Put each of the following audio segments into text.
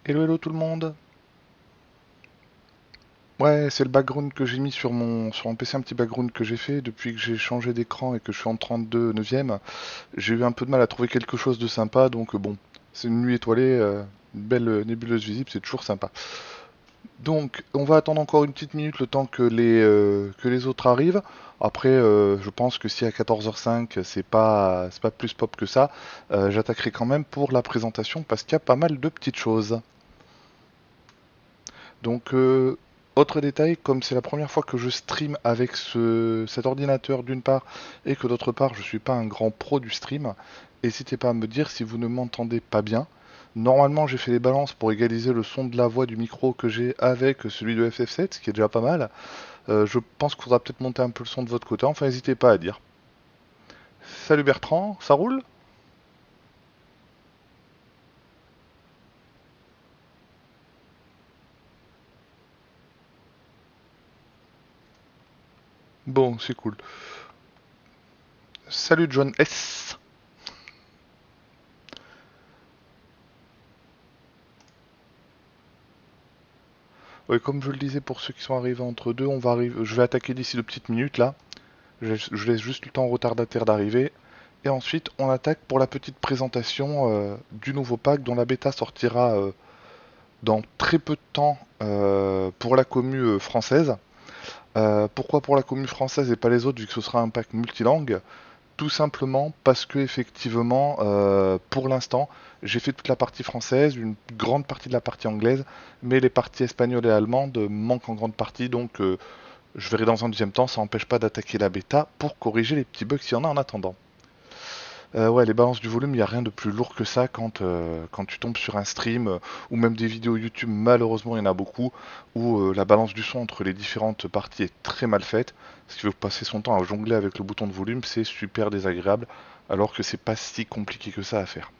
Hello hello tout le monde. Ouais, c'est le background que j'ai mis sur mon PC, un petit background que j'ai fait depuis que j'ai changé d'écran et que je suis en 32 neuvième. J'ai eu un peu de mal à trouver quelque chose de sympa, donc bon, c'est une nuit étoilée, une belle nébuleuse visible, c'est toujours sympa. Donc, on va attendre encore une petite minute le temps que les autres arrivent. Après, je pense que si à 14h05 c'est pas plus pop que ça, j'attaquerai quand même pour la présentation parce qu'il y a pas mal de petites choses. Donc, autre détail, comme c'est la première fois que je stream avec cet ordinateur d'une part, et que d'autre part je suis pas un grand pro du stream, n'hésitez pas à me dire si vous ne m'entendez pas bien. Normalement j'ai fait les balances pour égaliser le son de la voix du micro que j'ai avec celui de FF7, ce qui est déjà pas mal. Je pense qu'il faudra peut-être monter un peu le son de votre côté, enfin n'hésitez pas à dire. Salut Bertrand, ça roule? Bon, c'est cool. Salut John S. Ouais, comme je le disais pour ceux qui sont arrivés entre deux, je vais attaquer d'ici de petites minutes là. Je laisse juste le temps au retardataire d'arriver. Et ensuite, on attaque pour la petite présentation du nouveau pack dont la bêta sortira dans très peu de temps pour la commu française. Pourquoi pour la commu française et pas les autres vu que ce sera un pack multilangue? Tout simplement parce que effectivement, pour l'instant, j'ai fait toute la partie française, une grande partie de la partie anglaise, mais les parties espagnoles et allemandes manquent en grande partie, donc je verrai dans un deuxième temps, ça n'empêche pas d'attaquer la bêta pour corriger les petits bugs s'il y en a en attendant. Ouais, les balances du volume, il n'y a rien de plus lourd que ça quand tu tombes sur un stream ou même des vidéos YouTube, malheureusement il y en a beaucoup, où la balance du son entre les différentes parties est très mal faite. Ce qui veut passer son temps à jongler avec le bouton de volume, c'est super désagréable, alors que c'est pas si compliqué que ça à faire.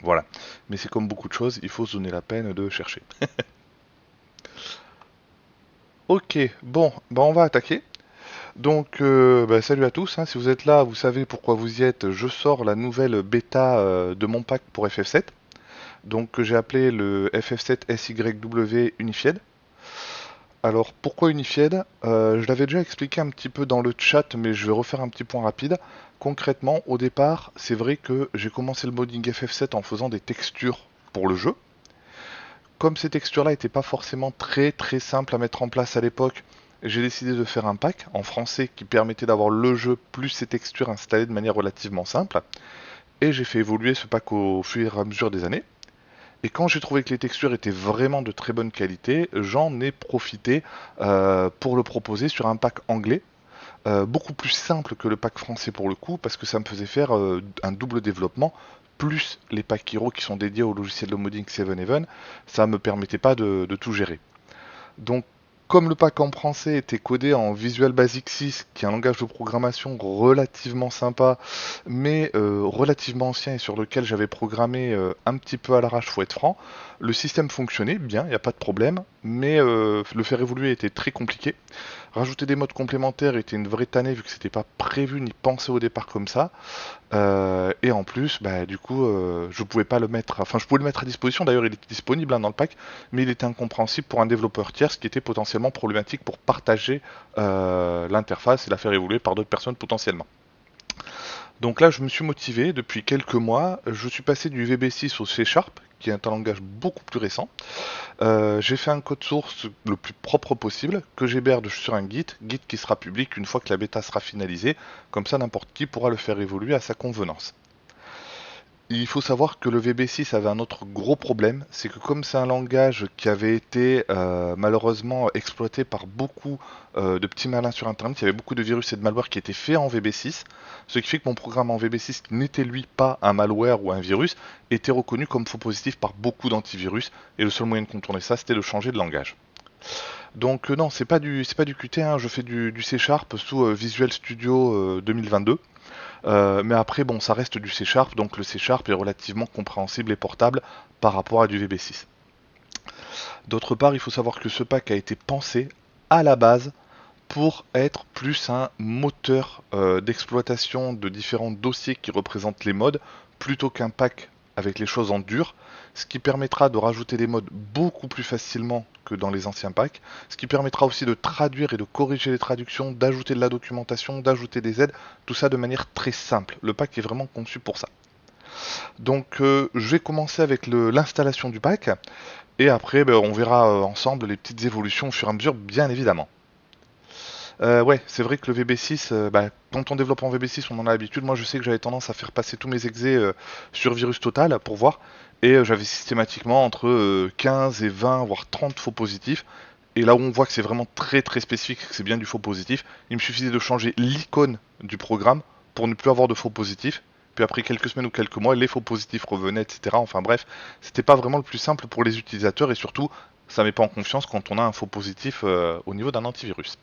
Voilà. Mais c'est comme beaucoup de choses, il faut se donner la peine de chercher. Ok, bon, bah on va attaquer. Donc, bah, salut à tous, hein. Si vous êtes là, vous savez pourquoi vous y êtes. Je sors la nouvelle bêta de mon pack pour FF7, donc que j'ai appelé le FF7 SYW Unified. Alors, pourquoi Unified? Je l'avais déjà expliqué un petit peu dans le chat, mais je vais refaire un petit point rapide. Concrètement, au départ, c'est vrai que j'ai commencé le modding FF7 en faisant des textures pour le jeu. Comme ces textures-là n'étaient pas forcément très très simples à mettre en place à l'époque, j'ai décidé de faire un pack en français qui permettait d'avoir le jeu plus ses textures installées de manière relativement simple. Et j'ai fait évoluer ce pack au fur et à mesure des années. Et quand j'ai trouvé que les textures étaient vraiment de très bonne qualité, j'en ai profité pour le proposer sur un pack anglais, beaucoup plus simple que le pack français pour le coup, parce que ça me faisait faire un double développement, plus les packs Hero qui sont dédiés au logiciel de modding 7-Even, ça me permettait pas de tout gérer. Donc, comme le pack en français était codé en Visual Basic 6, qui est un langage de programmation relativement sympa, mais relativement ancien et sur lequel j'avais programmé un petit peu à l'arrache, faut être franc, le système fonctionnait bien, il n'y a pas de problème, mais le faire évoluer était très compliqué. Rajouter des modes complémentaires était une vraie tannée vu que c'était pas prévu ni pensé au départ comme ça. Et en plus, bah, du coup, je pouvais pas le mettre. Enfin, je pouvais le mettre à disposition. D'ailleurs, il était disponible hein, dans le pack, mais il était incompréhensible pour un développeur tiers, ce qui était potentiellement problématique pour partager l'interface et la faire évoluer par d'autres personnes potentiellement. Donc là, je me suis motivé depuis quelques mois. Je suis passé du VB6 au C Sharp, qui est un langage beaucoup plus récent. J'ai fait un code source le plus propre possible que j'héberge sur un Git qui sera public une fois que la bêta sera finalisée. Comme ça, n'importe qui pourra le faire évoluer à sa convenance. Il faut savoir que le VB6 avait un autre gros problème, c'est que comme c'est un langage qui avait été malheureusement exploité par beaucoup de petits malins sur Internet, il y avait beaucoup de virus et de malware qui étaient faits en VB6, ce qui fait que mon programme en VB6 qui n'était lui pas un malware ou un virus, était reconnu comme faux positif par beaucoup d'antivirus, et le seul moyen de contourner ça, c'était de changer de langage. Donc non, c'est pas du Qt, hein, je fais du C Sharp sous Visual Studio 2022. Mais après, bon, ça reste du C Sharp, donc le C Sharp est relativement compréhensible et portable par rapport à du VB6. D'autre part, il faut savoir que ce pack a été pensé à la base pour être plus un moteur d'exploitation de différents dossiers qui représentent les modes, plutôt qu'un pack avec les choses en dur, ce qui permettra de rajouter des modes beaucoup plus facilement que dans les anciens packs, ce qui permettra aussi de traduire et de corriger les traductions, d'ajouter de la documentation, d'ajouter des aides, tout ça de manière très simple. Le pack est vraiment conçu pour ça. Donc je vais commencer avec l'installation du pack, et après ben, on verra ensemble les petites évolutions au fur et à mesure, bien évidemment. Ouais, c'est vrai que le VB6, bah, quand on développe en VB6, on en a l'habitude. Moi, je sais que j'avais tendance à faire passer tous mes exés sur Virus Total pour voir. Et j'avais systématiquement entre 15 et 20, voire 30 faux positifs. Et là où on voit que c'est vraiment très très spécifique, que c'est bien du faux positif, il me suffisait de changer l'icône du programme pour ne plus avoir de faux positifs. Puis après quelques semaines ou quelques mois, les faux positifs revenaient, etc. Enfin bref, c'était pas vraiment le plus simple pour les utilisateurs et surtout, ça met pas en confiance quand on a un faux positif au niveau d'un antivirus.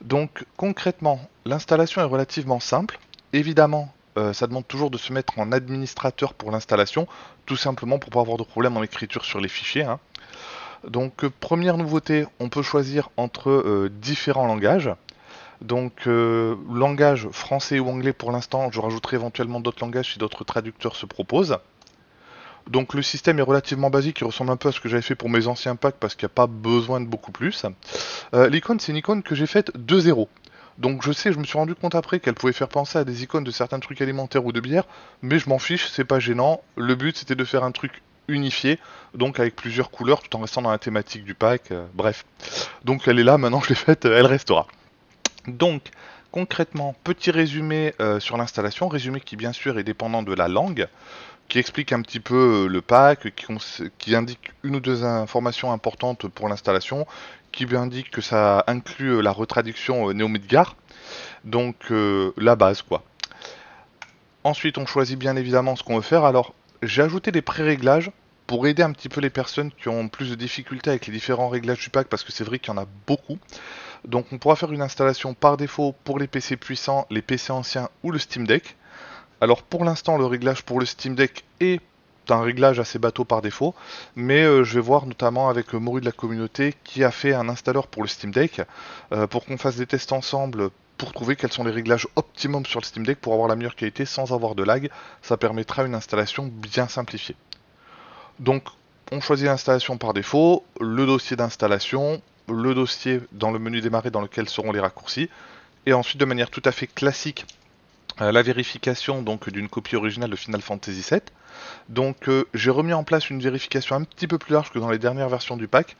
Donc concrètement, l'installation est relativement simple. Évidemment, ça demande toujours de se mettre en administrateur pour l'installation, tout simplement pour pas avoir de problème en écriture sur les fichiers, hein. Donc première nouveauté, on peut choisir entre différents langages. Donc langage français ou anglais pour l'instant, je rajouterai éventuellement d'autres langages si d'autres traducteurs se proposent. Donc le système est relativement basique, il ressemble un peu à ce que j'avais fait pour mes anciens packs parce qu'il n'y a pas besoin de beaucoup plus. L'icône, c'est une icône que j'ai faite de zéro. Donc je sais, je me suis rendu compte après qu'elle pouvait faire penser à des icônes de certains trucs alimentaires ou de bière, mais je m'en fiche, c'est pas gênant. Le but c'était de faire un truc unifié, donc avec plusieurs couleurs tout en restant dans la thématique du pack, bref. Donc elle est là, maintenant je l'ai faite, elle restera. Donc concrètement, petit résumé sur l'installation, résumé qui bien sûr est dépendant de la langue, qui explique un petit peu le pack, qui indique une ou deux informations importantes pour l'installation, qui lui indique que ça inclut la retraduction Néo-Midgar, donc la base quoi. Ensuite on choisit bien évidemment ce qu'on veut faire. Alors j'ai ajouté des pré-réglages pour aider un petit peu les personnes qui ont plus de difficultés avec les différents réglages du pack, parce que c'est vrai qu'il y en a beaucoup. Donc on pourra faire une installation par défaut pour les PC puissants, les PC anciens ou le Steam Deck. Alors pour l'instant, le réglage pour le Steam Deck est un réglage assez bateau par défaut, mais je vais voir notamment avec Moru de la communauté qui a fait un installeur pour le Steam Deck pour qu'on fasse des tests ensemble pour trouver quels sont les réglages optimum sur le Steam Deck pour avoir la meilleure qualité sans avoir de lag. Ça permettra une installation bien simplifiée. Donc on choisit l'installation par défaut, le dossier d'installation, le dossier dans le menu démarrer dans lequel seront les raccourcis, et ensuite de manière tout à fait classique la vérification donc d'une copie originale de Final Fantasy VII. Donc j'ai remis en place une vérification un petit peu plus large que dans les dernières versions du pack,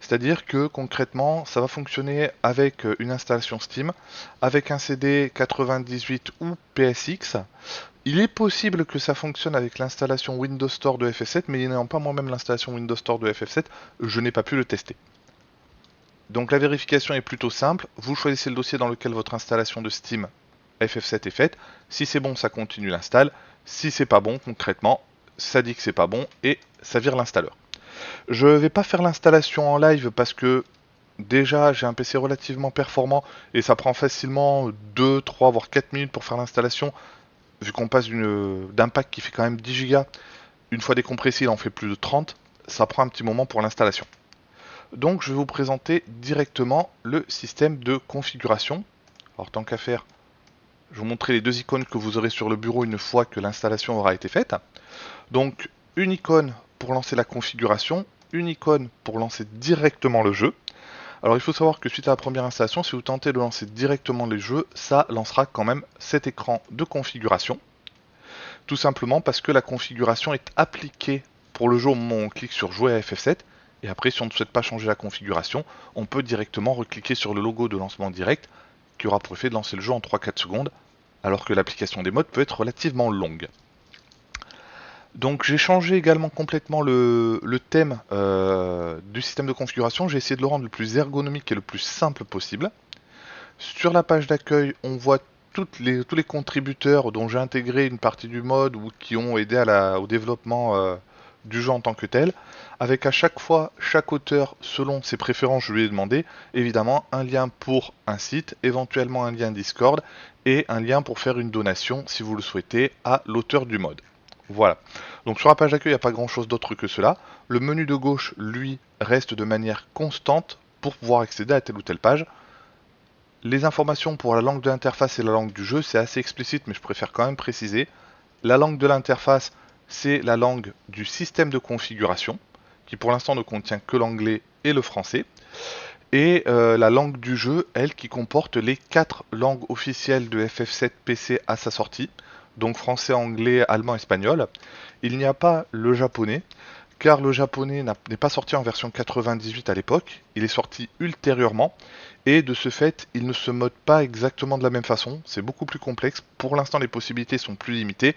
c'est-à-dire que concrètement ça va fonctionner avec une installation Steam, avec un CD 98 ou PSX. Il est possible que ça fonctionne avec l'installation Windows Store de FF7, mais n'ayant pas moi-même l'installation Windows Store de FF7, je n'ai pas pu le tester. Donc la vérification est plutôt simple, vous choisissez le dossier dans lequel votre installation de Steam FF7 est faite. Si c'est bon, ça continue l'install. Si c'est pas bon, concrètement, ça dit que c'est pas bon et ça vire l'installeur. Je vais pas faire l'installation en live parce que déjà j'ai un PC relativement performant et ça prend facilement 2, 3 voire 4 minutes pour faire l'installation. Vu qu'on passe d'un pack qui fait quand même 10 Go, une fois décompressé il en fait plus de 30, ça prend un petit moment pour l'installation. Donc je vais vous présenter directement le système de configuration. Alors tant qu'à faire, je vais vous montrer les deux icônes que vous aurez sur le bureau une fois que l'installation aura été faite. Donc une icône pour lancer la configuration, une icône pour lancer directement le jeu. Alors il faut savoir que suite à la première installation, si vous tentez de lancer directement les jeux, ça lancera quand même cet écran de configuration. Tout simplement parce que la configuration est appliquée pour le jeu au moment où on clique sur jouer à FF7. Et après, si on ne souhaite pas changer la configuration, on peut directement recliquer sur le logo de lancement direct qui aura pour effet de lancer le jeu en 3-4 secondes, alors que l'application des modes peut être relativement longue. Donc j'ai changé également complètement le thème du système de configuration, j'ai essayé de le rendre le plus ergonomique et le plus simple possible. Sur la page d'accueil, on voit tous les contributeurs dont j'ai intégré une partie du mode ou qui ont aidé au développement du jeu en tant que tel, avec à chaque fois, chaque auteur, selon ses préférences, je lui ai demandé, évidemment, un lien pour un site, éventuellement un lien Discord, et un lien pour faire une donation, si vous le souhaitez, à l'auteur du mode. Voilà. Donc sur la page d'accueil, il n'y a pas grand chose d'autre que cela. Le menu de gauche, lui, reste de manière constante pour pouvoir accéder à telle ou telle page. Les informations pour la langue de l'interface et la langue du jeu, c'est assez explicite, mais je préfère quand même préciser. La langue de l'interface, c'est la langue du système de configuration, qui pour l'instant ne contient que l'anglais et le français, et la langue du jeu, elle, qui comporte les 4 langues officielles de FF7 PC à sa sortie, donc français, anglais, allemand, espagnol. Il n'y a pas le japonais, car le japonais n'est pas sorti en version 98 à l'époque, il est sorti ultérieurement, et de ce fait, il ne se mode pas exactement de la même façon, c'est beaucoup plus complexe, pour l'instant les possibilités sont plus limitées,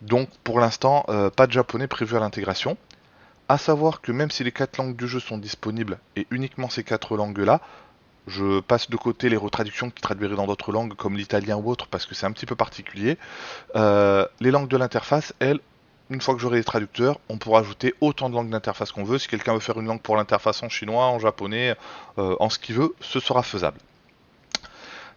donc pour l'instant, pas de japonais prévu à l'intégration. À savoir que même si les 4 langues du jeu sont disponibles, et uniquement ces 4 langues-là, je passe de côté les retraductions qui traduiraient dans d'autres langues comme l'italien ou autre parce que c'est un petit peu particulier. Les langues de l'interface, elles, une fois que j'aurai les traducteurs, on pourra ajouter autant de langues d'interface qu'on veut. Si quelqu'un veut faire une langue pour l'interface en chinois, en japonais, en ce qu'il veut, ce sera faisable.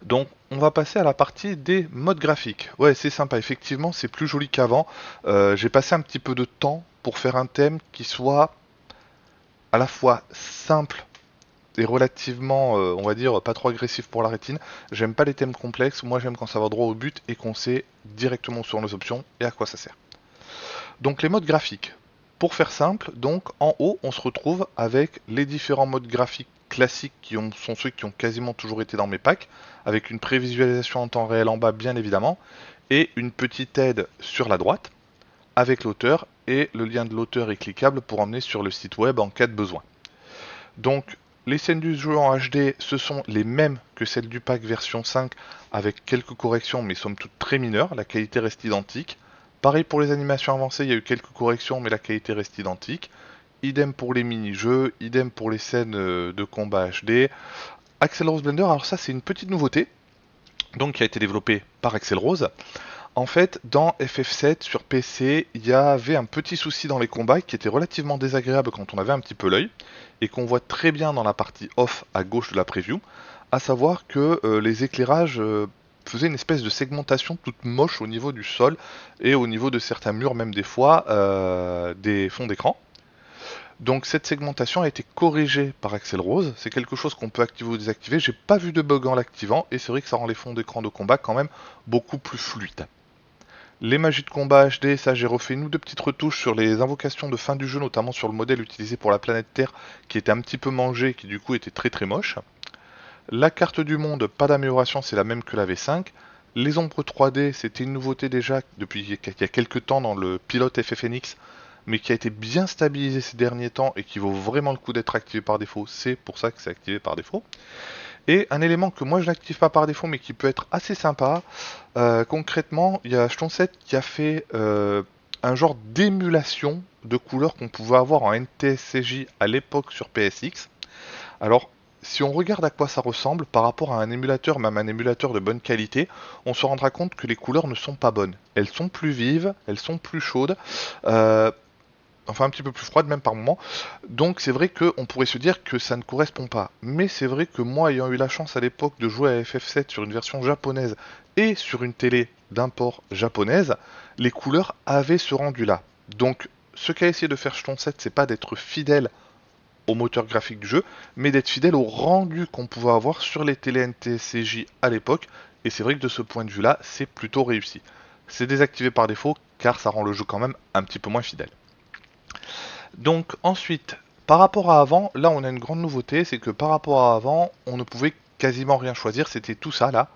Donc on va passer à la partie des modes graphiques. Ouais, c'est sympa, effectivement, c'est plus joli qu'avant. J'ai passé un petit peu de temps pour faire un thème qui soit à la fois simple et relativement, on va dire, pas trop agressif pour la rétine. J'aime pas les thèmes complexes, moi j'aime quand ça va droit au but et qu'on sait directement sur nos options et à quoi ça sert. Donc les modes graphiques. Pour faire simple, donc en haut on se retrouve avec les différents modes graphiques classiques sont ceux qui ont quasiment toujours été dans mes packs, avec une prévisualisation en temps réel en bas bien évidemment, et une petite aide sur la droite, avec l'auteur, et le lien de l'auteur est cliquable pour emmener sur le site web en cas de besoin. Donc les scènes du jeu en HD, ce sont les mêmes que celles du pack version 5, avec quelques corrections, mais somme toute très mineures, la qualité reste identique. Pareil pour les animations avancées, il y a eu quelques corrections, mais la qualité reste identique. Idem pour les mini-jeux, idem pour les scènes de combat HD. Axel Rose Blender, alors ça c'est une petite nouveauté, donc qui a été développée par Axel Rose. En fait, dans FF7 sur PC, il y avait un petit souci dans les combats qui était relativement désagréable quand on avait un petit peu l'œil, et qu'on voit très bien dans la partie off à gauche de la preview, à savoir que les éclairages faisaient une espèce de segmentation toute moche au niveau du sol, et au niveau de certains murs même des fois, des fonds d'écran. Donc cette segmentation a été corrigée par Axel Rose, c'est quelque chose qu'on peut activer ou désactiver, j'ai pas vu de bug en l'activant, et c'est vrai que ça rend les fonds d'écran de combat quand même beaucoup plus fluides. Les magies de combat HD, ça j'ai refait une ou deux petites retouches sur les invocations de fin du jeu, notamment sur le modèle utilisé pour la planète Terre, qui était un petit peu mangé, qui du coup était très très moche. La carte du monde, pas d'amélioration, c'est la même que la V5. Les ombres 3D, c'était une nouveauté déjà depuis il y a quelques temps dans le pilote FFNX, mais qui a été bien stabilisé ces derniers temps et qui vaut vraiment le coup d'être activé par défaut, c'est pour ça que c'est activé par défaut. Et un élément que moi je n'active pas par défaut mais qui peut être assez sympa, concrètement il y a Stonset qui a fait un genre d'émulation de couleurs qu'on pouvait avoir en NTSCJ à l'époque sur PSX. Alors si on regarde à quoi ça ressemble par rapport à un émulateur, même un émulateur de bonne qualité, on se rendra compte que les couleurs ne sont pas bonnes. Elles sont plus vives, elles sont plus chaudes. Enfin un petit peu plus froide même par moment. Donc c'est vrai qu'on pourrait se dire que ça ne correspond pas. Mais c'est vrai que moi ayant eu la chance à l'époque de jouer à FF7 sur une version japonaise et sur une télé d'import japonaise, les couleurs avaient ce rendu là. Donc ce qu'a essayé de faire Jeton 7, c'est pas d'être fidèle au moteur graphique du jeu, mais d'être fidèle au rendu qu'on pouvait avoir sur les télé NTSCJ à l'époque. Et c'est vrai que de ce point de vue là, c'est plutôt réussi. C'est désactivé par défaut car ça rend le jeu quand même un petit peu moins fidèle. Donc ensuite, par rapport à avant, là on a une grande nouveauté, c'est que par rapport à avant, on ne pouvait quasiment rien choisir, c'était tout ça là.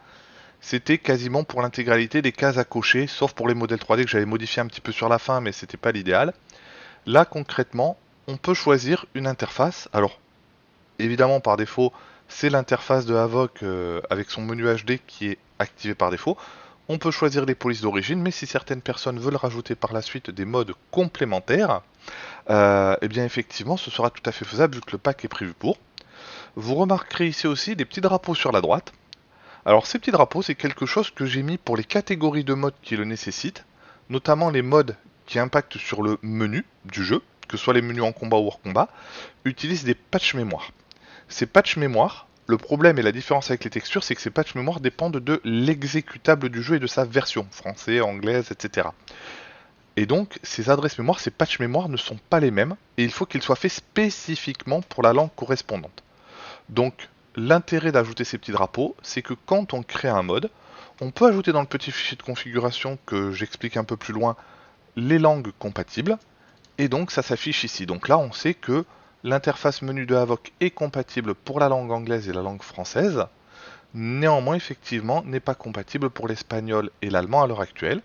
C'était quasiment pour l'intégralité des cases à cocher, sauf pour les modèles 3D que j'avais modifié un petit peu sur la fin, mais c'était pas l'idéal. Là concrètement, on peut choisir une interface. Alors évidemment par défaut, c'est l'interface de Havok avec son menu HD qui est activé par défaut. On peut choisir les polices d'origine, mais si certaines personnes veulent rajouter par la suite des modes complémentaires, eh bien effectivement ce sera tout à fait faisable vu que le pack est prévu pour. Vous remarquerez ici aussi des petits drapeaux sur la droite. Alors ces petits drapeaux c'est quelque chose que j'ai mis pour les catégories de modes qui le nécessitent, notamment les modes qui impactent sur le menu du jeu, que ce soit les menus en combat ou hors combat, utilisent des patchs mémoire. Ces patchs mémoire, le problème et la différence avec les textures, c'est que ces patchs mémoire dépendent de l'exécutable du jeu et de sa version, français, anglaise, etc. Et donc, ces adresses mémoire, ces patchs mémoire ne sont pas les mêmes, et il faut qu'ils soient faits spécifiquement pour la langue correspondante. Donc, l'intérêt d'ajouter ces petits drapeaux, c'est que quand on crée un mode, on peut ajouter dans le petit fichier de configuration que j'explique un peu plus loin les langues compatibles, et donc ça s'affiche ici. Donc là on sait que l'interface menu de Havok est compatible pour la langue anglaise et la langue française, néanmoins effectivement n'est pas compatible pour l'espagnol et l'allemand à l'heure actuelle.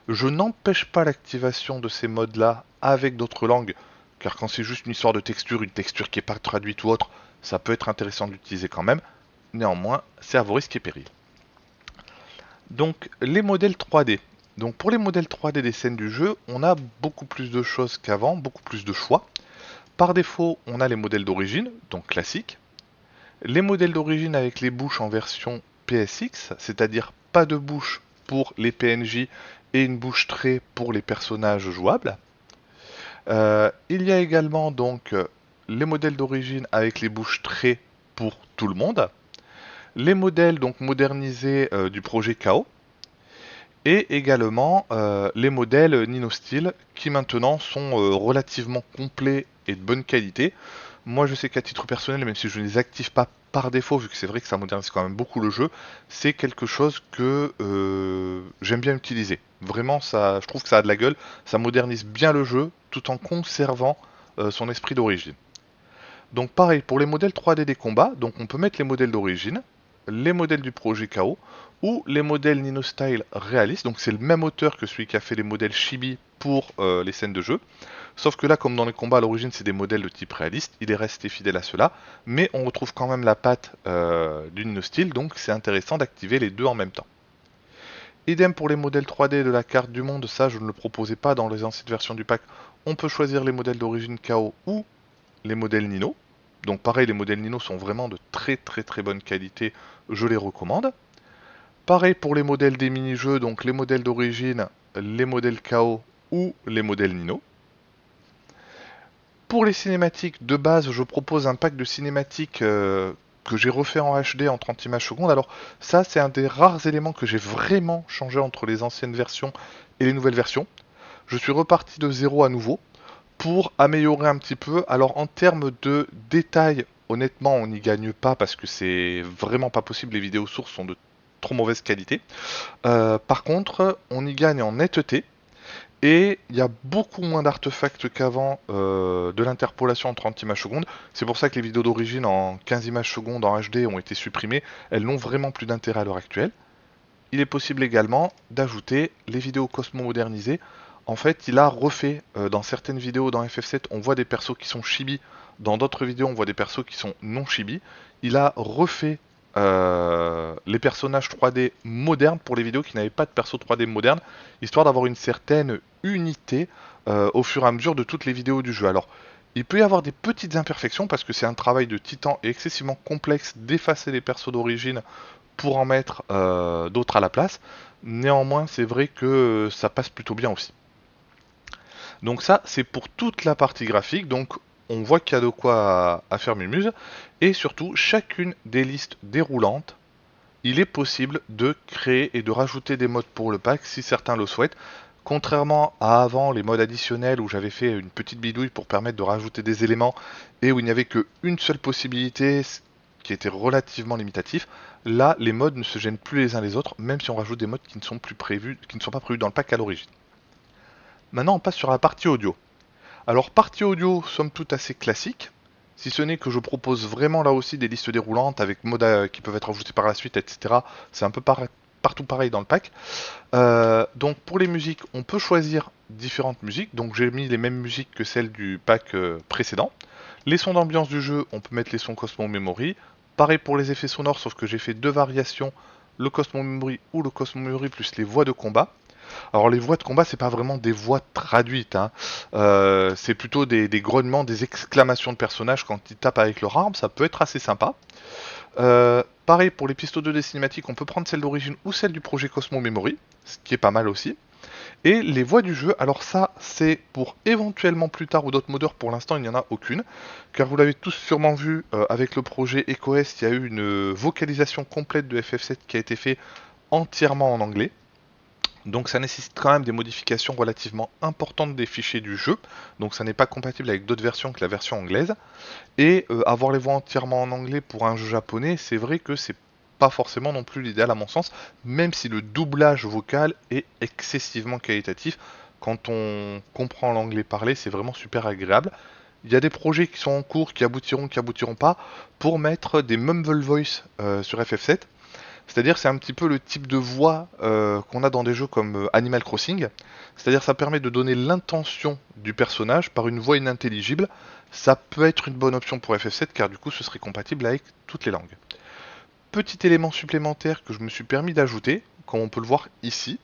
Je n'empêche pas l'activation de ces modes là avec d'autres langues, car quand c'est juste une histoire de texture, une texture qui n'est pas traduite ou autre, ça peut être intéressant d'utiliser quand même. Néanmoins, c'est à vos risques et périls. Donc les modèles 3D. Donc pour les modèles 3D des scènes du jeu, on a beaucoup plus de choses qu'avant, beaucoup plus de choix. Par défaut, on a les modèles d'origine, donc classiques. Les modèles d'origine avec les bouches en version PSX, c'est-à-dire pas de bouche pour les PNJ et une bouche trait pour les personnages jouables. Il y a également donc les modèles d'origine avec les bouches traits pour tout le monde, les modèles donc modernisés du projet KO, et également les modèles Ninostyle qui maintenant sont relativement complets et de bonne qualité. Moi je sais qu'à titre personnel, même si je ne les active pas par défaut, vu que c'est vrai que ça modernise quand même beaucoup le jeu, c'est quelque chose que j'aime bien utiliser. Vraiment, ça, je trouve que ça a de la gueule, ça modernise bien le jeu tout en conservant son esprit d'origine. Donc pareil, pour les modèles 3D des combats, donc on peut mettre les modèles d'origine, les modèles du projet KO, ou les modèles Nino Style réalistes, donc c'est le même auteur que celui qui a fait les modèles Chibi pour les scènes de jeu, sauf que là, comme dans les combats à l'origine, c'est des modèles de type réaliste, il est resté fidèle à cela, mais on retrouve quand même la patte du Nino Style, donc c'est intéressant d'activer les deux en même temps. Idem pour les modèles 3D de la carte du monde, ça je ne le proposais pas dans les anciennes versions du pack, on peut choisir les modèles d'origine KO ou les modèles Nino. Donc pareil, les modèles Nino sont vraiment de très très très bonne qualité, je les recommande. Pareil pour les modèles des mini-jeux, donc les modèles d'origine, les modèles KO ou les modèles Nino. Pour les cinématiques, de base, je propose un pack de cinématiques que j'ai refait en HD en 30 images secondes. Alors ça, c'est un des rares éléments que j'ai vraiment changé entre les anciennes versions et les nouvelles versions. Je suis reparti de zéro à nouveau pour améliorer un petit peu. Alors en termes de détails, honnêtement, on n'y gagne pas parce que c'est vraiment pas possible. Les vidéos sources sont de trop mauvaise qualité. Par contre, on y gagne en netteté. Et il y a beaucoup moins d'artefacts qu'avant de l'interpolation en 30 images secondes. C'est pour ça que les vidéos d'origine en 15 images secondes en HD ont été supprimées. Elles n'ont vraiment plus d'intérêt à l'heure actuelle. Il est possible également d'ajouter les vidéos Cosmo modernisées. En fait, il a refait dans certaines vidéos dans FF7, on voit des persos qui sont chibi. Dans d'autres vidéos, on voit des persos qui sont non chibi. Il a refait les personnages 3D modernes pour les vidéos qui n'avaient pas de perso 3D moderne, histoire d'avoir une certaine unité au fur et à mesure de toutes les vidéos du jeu. Alors, il peut y avoir des petites imperfections parce que c'est un travail de titan et excessivement complexe d'effacer les persos d'origine pour en mettre d'autres à la place. Néanmoins, c'est vrai que ça passe plutôt bien aussi. Donc ça, c'est pour toute la partie graphique. Donc on voit qu'il y a de quoi à faire mumuse. Et surtout, chacune des listes déroulantes, il est possible de créer et de rajouter des modes pour le pack si certains le souhaitent. Contrairement à avant, les modes additionnels où j'avais fait une petite bidouille pour permettre de rajouter des éléments et où il n'y avait qu'une seule possibilité qui était relativement limitatif, là les modes ne se gênent plus les uns les autres, même si on rajoute des modes qui ne sont plus prévus, qui ne sont pas prévus dans le pack à l'origine. Maintenant on passe sur la partie audio. Alors partie audio somme toute assez classique, si ce n'est que je propose vraiment là aussi des listes déroulantes avec modes qui peuvent être ajoutés par la suite, etc. C'est un peu partout pareil dans le pack. Donc pour les musiques, on peut choisir différentes musiques. Donc j'ai mis les mêmes musiques que celles du pack précédent. Les sons d'ambiance du jeu, on peut mettre les sons Cosmo Memory. Pareil pour les effets sonores, sauf que j'ai fait deux variations, le Cosmo Memory ou le Cosmo Memory plus les voix de combat. Alors les voix de combat, c'est pas vraiment des voix traduites, hein. C'est plutôt des grognements, des exclamations de personnages quand ils tapent avec leur arme, ça peut être assez sympa. Pareil pour les pistes audio des cinématiques, on peut prendre celle d'origine ou celle du projet Cosmo Memory, ce qui est pas mal aussi. Et les voix du jeu, alors ça c'est pour éventuellement plus tard ou d'autres modeurs, pour l'instant il n'y en a aucune, car vous l'avez tous sûrement vu avec le projet EcoS, il y a eu une vocalisation complète de FF7 qui a été fait entièrement en anglais. Donc ça nécessite quand même des modifications relativement importantes des fichiers du jeu, donc ça n'est pas compatible avec d'autres versions que la version anglaise. Et avoir les voix entièrement en anglais pour un jeu japonais, c'est vrai que c'est pas forcément non plus l'idéal à mon sens, même si le doublage vocal est excessivement qualitatif. quand on comprend l'anglais parlé, c'est vraiment super agréable. Il y a des projets qui sont en cours, qui aboutiront pas, pour mettre des mumble voice sur FF7. C'est-à-dire c'est un petit peu le type de voix qu'on a dans des jeux comme Animal Crossing. C'est-à-dire ça permet de donner l'intention du personnage par une voix inintelligible. Ça peut être une bonne option pour FF7 car du coup ce serait compatible avec toutes les langues. Petit élément supplémentaire que je me suis permis d'ajouter, comme on peut le voir ici.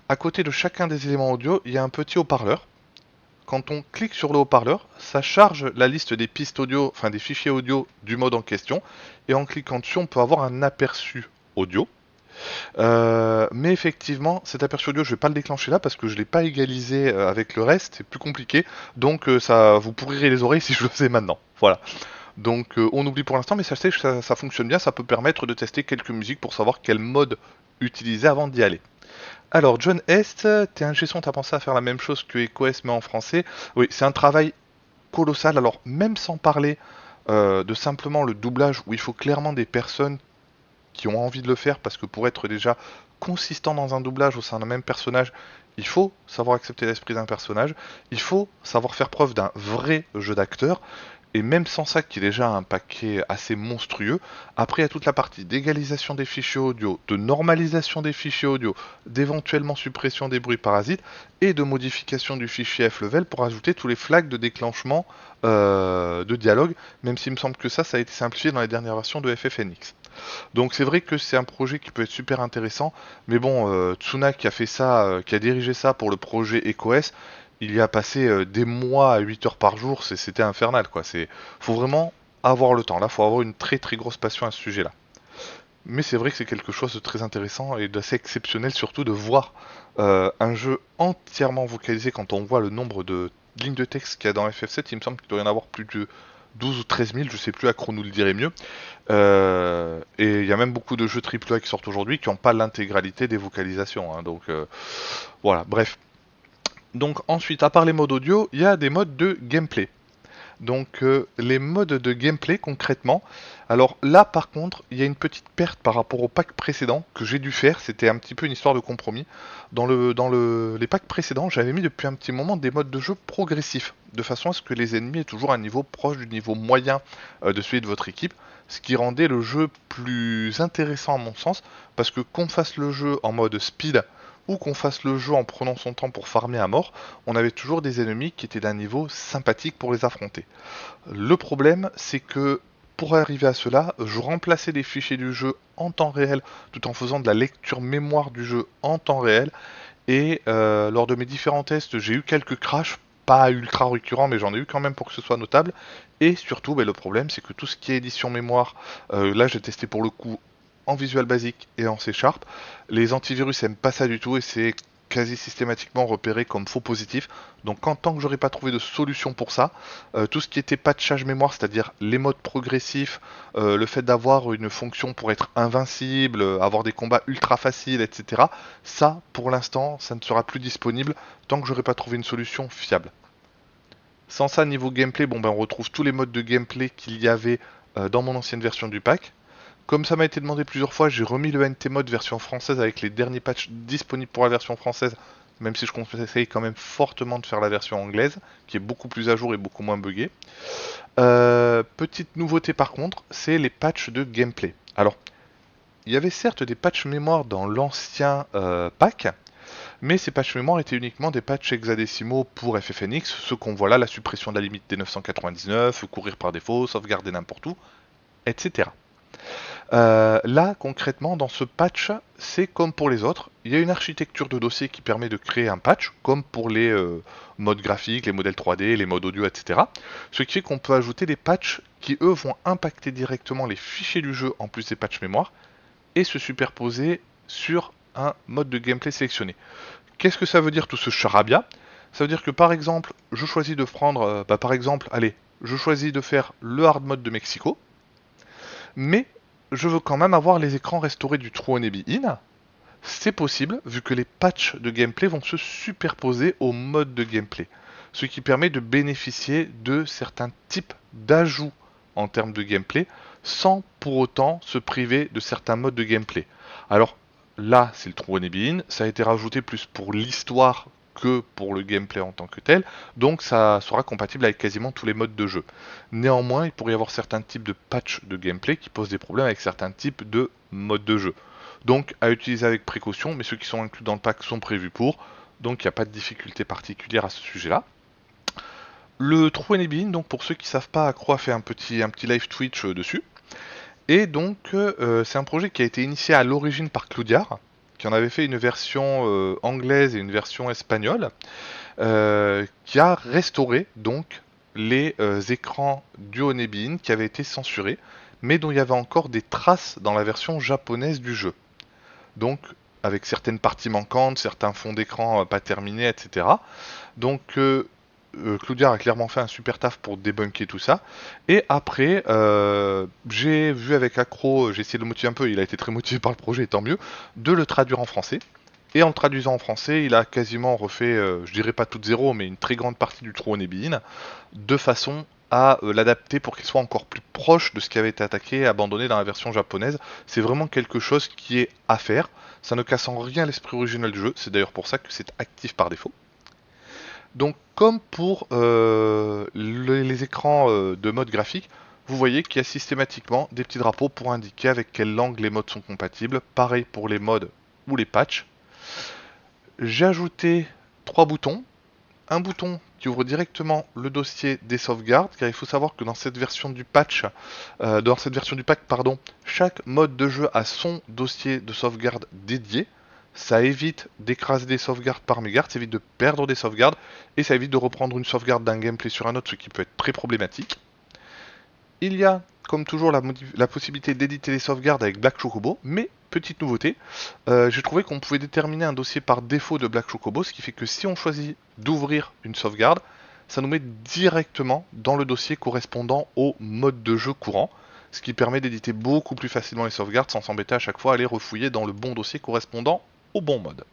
À côté de chacun des éléments audio, il y a un petit haut-parleur. Quand on clique sur le haut-parleur, ça charge la liste des pistes audio, enfin des fichiers audio du mode en question. Et en cliquant dessus, on peut avoir un aperçu audio. Mais effectivement, cet aperçu audio, je vais pas le déclencher là parce que je l'ai pas égalisé avec le reste, c'est plus compliqué. Donc ça, vous pourrirez les oreilles si je le faisais maintenant. Voilà. Donc on oublie pour l'instant, mais sachez que ça fonctionne bien, ça peut permettre de tester quelques musiques pour savoir quel mode utiliser avant d'y aller. Alors John Est, t'es un son, t'as pensé à faire la même chose que EcoS mais en français. Oui, c'est un travail colossal, alors même sans parler de simplement le doublage où il faut clairement des personnes qui ont envie de le faire parce que pour être déjà consistant dans un doublage au sein d'un même personnage, il faut savoir accepter l'esprit d'un personnage, il faut savoir faire preuve d'un vrai jeu d'acteur. Et même sans ça, qui est déjà un paquet assez monstrueux, après il y a toute la partie d'égalisation des fichiers audio, de normalisation des fichiers audio, d'éventuellement suppression des bruits parasites, et de modification du fichier F-level pour ajouter tous les flags de déclenchement de dialogue, même s'il me semble que ça a été simplifié dans les dernières versions de FFNX. Donc c'est vrai que c'est un projet qui peut être super intéressant, mais bon, Tsuna qui a fait ça, qui a dirigé ça pour le projet EcoS, il y a passé des mois à 8 heures par jour, c'était infernal quoi. Faut vraiment avoir le temps. Là, faut avoir une très très grosse passion à ce sujet-là. Mais c'est vrai que c'est quelque chose de très intéressant et d'assez exceptionnel surtout de voir un jeu entièrement vocalisé quand on voit le nombre de lignes de texte qu'il y a dans FF7. Il me semble qu'il doit y en avoir plus de 12 ou 13 000, je sais plus, Acro nous le dirait mieux. Et il y a même beaucoup de jeux AAA qui sortent aujourd'hui qui n'ont pas l'intégralité des vocalisations. Hein, donc voilà, bref. Donc ensuite, à part les modes audio, il y a des modes de gameplay. Donc les modes de gameplay concrètement. Alors là par contre, il y a une petite perte par rapport au pack précédent que j'ai dû faire. C'était un petit peu une histoire de compromis. Les packs précédents, j'avais mis depuis un petit moment des modes de jeu progressifs, de façon à ce que les ennemis aient toujours un niveau proche du niveau moyen de celui de votre équipe. Ce qui rendait le jeu plus intéressant à mon sens, parce que qu'on fasse le jeu en mode speed ou qu'on fasse le jeu en prenant son temps pour farmer à mort, on avait toujours des ennemis qui étaient d'un niveau sympathique pour les affronter. Le problème, c'est que pour arriver à cela, je remplaçais les fichiers du jeu en temps réel tout en faisant de la lecture mémoire du jeu en temps réel. Et lors de mes différents tests, j'ai eu quelques crashs, pas ultra récurrents, mais j'en ai eu quand même pour que ce soit notable. Et surtout, le problème, c'est que tout ce qui est édition mémoire, là j'ai testé pour le coup en Visual Basic et en C Sharp. Les antivirus aiment pas ça du tout et c'est quasi systématiquement repéré comme faux positif. Donc en tant que j'aurais pas trouvé de solution pour ça, tout ce qui était patchage mémoire, c'est-à-dire les modes progressifs, le fait d'avoir une fonction pour être invincible, avoir des combats ultra faciles, etc. Ça, pour l'instant, ça ne sera plus disponible tant que j'aurais pas trouvé une solution fiable. Sans ça, niveau gameplay, bon ben on retrouve tous les modes de gameplay qu'il y avait dans mon ancienne version du pack. Comme ça m'a été demandé plusieurs fois, j'ai remis le NT mode version française avec les derniers patchs disponibles pour la version française, même si je conseille quand même fortement de faire la version anglaise, qui est beaucoup plus à jour et beaucoup moins buggée. Petite nouveauté par contre, c'est les patchs de gameplay. Alors, il y avait certes des patchs mémoire dans l'ancien pack, mais ces patchs mémoire étaient uniquement des patchs hexadécimaux pour FFNX, ce qu'on voit là, la suppression de la limite des 999, courir par défaut, sauvegarder n'importe où, etc. Là, concrètement, dans ce patch, c'est comme pour les autres. Il y a une architecture de dossier qui permet de créer un patch, comme pour les modes graphiques, les modèles 3D, les modes audio, etc. Ce qui fait qu'on peut ajouter des patchs qui, eux, vont impacter directement les fichiers du jeu en plus des patchs mémoire et se superposer sur un mode de gameplay sélectionné. Qu'est-ce que ça veut dire tout ce charabia? Ça veut dire que par exemple, je choisis de prendre, par exemple, allez, je choisis de faire le hard mode de Mexico, mais je veux quand même avoir les écrans restaurés du True Onebi In. C'est possible vu que les patchs de gameplay vont se superposer au mode de gameplay, ce qui permet de bénéficier de certains types d'ajouts en termes de gameplay sans pour autant se priver de certains modes de gameplay. Alors là, c'est le True Onebi In, ça a été rajouté plus pour l'histoire que pour le gameplay en tant que tel, donc ça sera compatible avec quasiment tous les modes de jeu. Néanmoins, il pourrait y avoir certains types de patchs de gameplay qui posent des problèmes avec certains types de modes de jeu. Donc à utiliser avec précaution, mais ceux qui sont inclus dans le pack sont prévus pour, donc il n'y a pas de difficulté particulière à ce sujet-là. Le True Enebin, donc pour ceux qui ne savent pas, Accro a fait un petit live Twitch dessus. Et donc c'est un projet qui a été initié à l'origine par Cloudiard, qui en avait fait une version anglaise et une version espagnole, qui a restauré donc les écrans du Honebin qui avaient été censurés, mais dont il y avait encore des traces dans la version japonaise du jeu. Donc avec certaines parties manquantes, certains fonds d'écran pas terminés, etc. Donc Cloudiard a clairement fait un super taf pour débunker tout ça. Et après, j'ai vu avec Accro, j'ai essayé de le motiver un peu, il a été très motivé par le projet, tant mieux, de le traduire en français. Et en le traduisant en français, il a quasiment refait, je dirais pas toute zéro, mais une très grande partie du True Nebin, de façon à l'adapter pour qu'il soit encore plus proche de ce qui avait été attaqué et abandonné dans la version japonaise. C'est vraiment quelque chose qui est à faire. Ça ne casse en rien l'esprit original du jeu. C'est d'ailleurs pour ça que c'est actif par défaut. Donc, comme pour les écrans de mode graphique, vous voyez qu'il y a systématiquement des petits drapeaux pour indiquer avec quelle langue les modes sont compatibles. Pareil pour les modes ou les patchs. J'ai ajouté 3 boutons. Un bouton qui ouvre directement le dossier des sauvegardes, car il faut savoir que dans cette version du patch, dans cette version du pack, pardon, chaque mode de jeu a son dossier de sauvegarde dédié. Ça évite d'écraser des sauvegardes par mégarde, ça évite de perdre des sauvegardes, et ça évite de reprendre une sauvegarde d'un gameplay sur un autre, ce qui peut être très problématique. Il y a, comme toujours, la possibilité d'éditer les sauvegardes avec Black Chocobo, mais petite nouveauté, j'ai trouvé qu'on pouvait déterminer un dossier par défaut de Black Chocobo, ce qui fait que si on choisit d'ouvrir une sauvegarde, ça nous met directement dans le dossier correspondant au mode de jeu courant, ce qui permet d'éditer beaucoup plus facilement les sauvegardes sans s'embêter à chaque fois à aller refouiller dans le bon dossier correspondant au bon mode.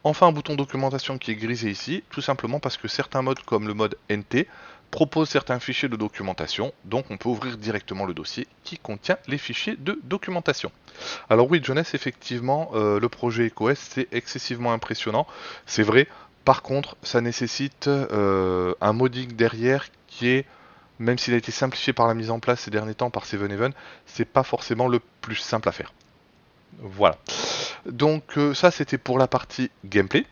Enfin, un bouton documentation qui est grisé ici, tout simplement parce que certains modes comme le mode NT proposent certains fichiers de documentation, donc on peut ouvrir directement le dossier qui contient les fichiers de documentation. Alors oui, Jeunesse, effectivement, le projet EcoS, c'est excessivement impressionnant, c'est vrai. Par contre, ça nécessite un modding derrière qui est, même s'il a été simplifié par la mise en place ces derniers temps par Seven, c'est pas forcément le plus simple à faire. Voilà. Donc ça c'était pour la partie gameplay.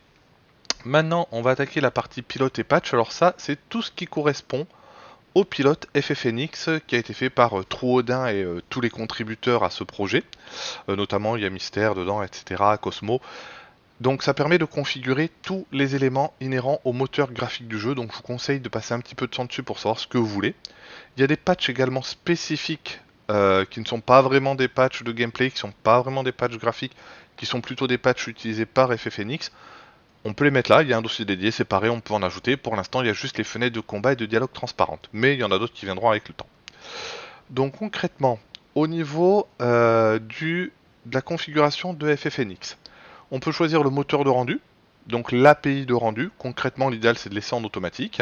Maintenant on va attaquer la partie pilote et patch. Alors ça c'est tout ce qui correspond au pilote FFNX qui a été fait par Trouodin et tous les contributeurs à ce projet. Notamment il y a Mystère dedans, etc. Cosmo. Donc ça permet de configurer tous les éléments inhérents au moteur graphique du jeu. Donc je vous conseille de passer un petit peu de temps dessus pour savoir ce que vous voulez. Il y a des patchs également spécifiques qui ne sont pas vraiment des patchs de gameplay, qui ne sont pas vraiment des patchs graphiques, qui sont plutôt des patchs utilisés par FFNX. On peut les mettre là, il y a un dossier dédié séparé, on peut en ajouter. Pour l'instant, il y a juste les fenêtres de combat et de dialogue transparentes. Mais il y en a d'autres qui viendront avec le temps. Donc concrètement, au niveau de la configuration de FFNX, on peut choisir le moteur de rendu, donc l'API de rendu. Concrètement, l'idéal c'est de laisser en automatique.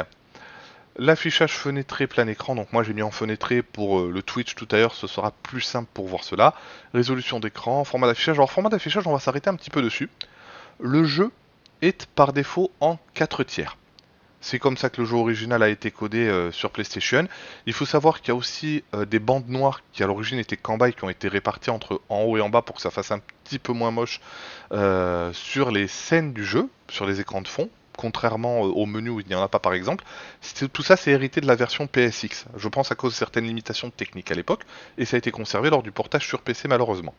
L'affichage fenêtré plein écran, donc moi j'ai mis en fenêtré pour le Twitch tout à l'heure, ce sera plus simple pour voir cela. Résolution d'écran, format d'affichage. Alors format d'affichage, on va s'arrêter un petit peu dessus. Le jeu est par défaut en 4 tiers. C'est comme ça que le jeu original a été codé sur PlayStation. Il faut savoir qu'il y a aussi des bandes noires qui à l'origine étaient Kanbai qui ont été réparties entre en haut et en bas pour que ça fasse un petit peu moins moche sur les scènes du jeu, sur les écrans de fond, contrairement au menu où il n'y en a pas par exemple. Tout ça c'est hérité de la version PSX, je pense à cause de certaines limitations techniques à l'époque, et ça a été conservé lors du portage sur PC malheureusement.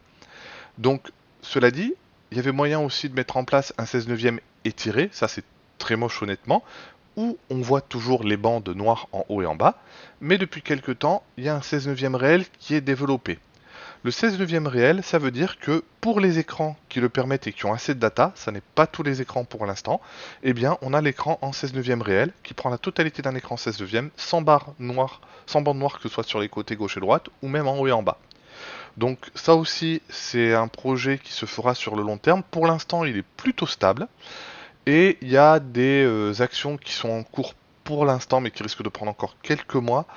Donc, cela dit, il y avait moyen aussi de mettre en place un 16 neuvième étiré, ça c'est très moche honnêtement, où on voit toujours les bandes noires en haut et en bas, mais depuis quelques temps, il y a un 16 neuvième réel qui est développé. Le 16 neuvième réel, ça veut dire que pour les écrans qui le permettent et qui ont assez de data, ça n'est pas tous les écrans pour l'instant, eh bien on a l'écran en 16 neuvième réel qui prend la totalité d'un écran 16 neuvième sans barre noire, sans bande noire que ce soit sur les côtés gauche et droite ou même en haut et en bas. Donc ça aussi c'est un projet qui se fera sur le long terme. Pour l'instant il est plutôt stable et il y a des actions qui sont en cours pour l'instant mais qui risquent de prendre encore quelques mois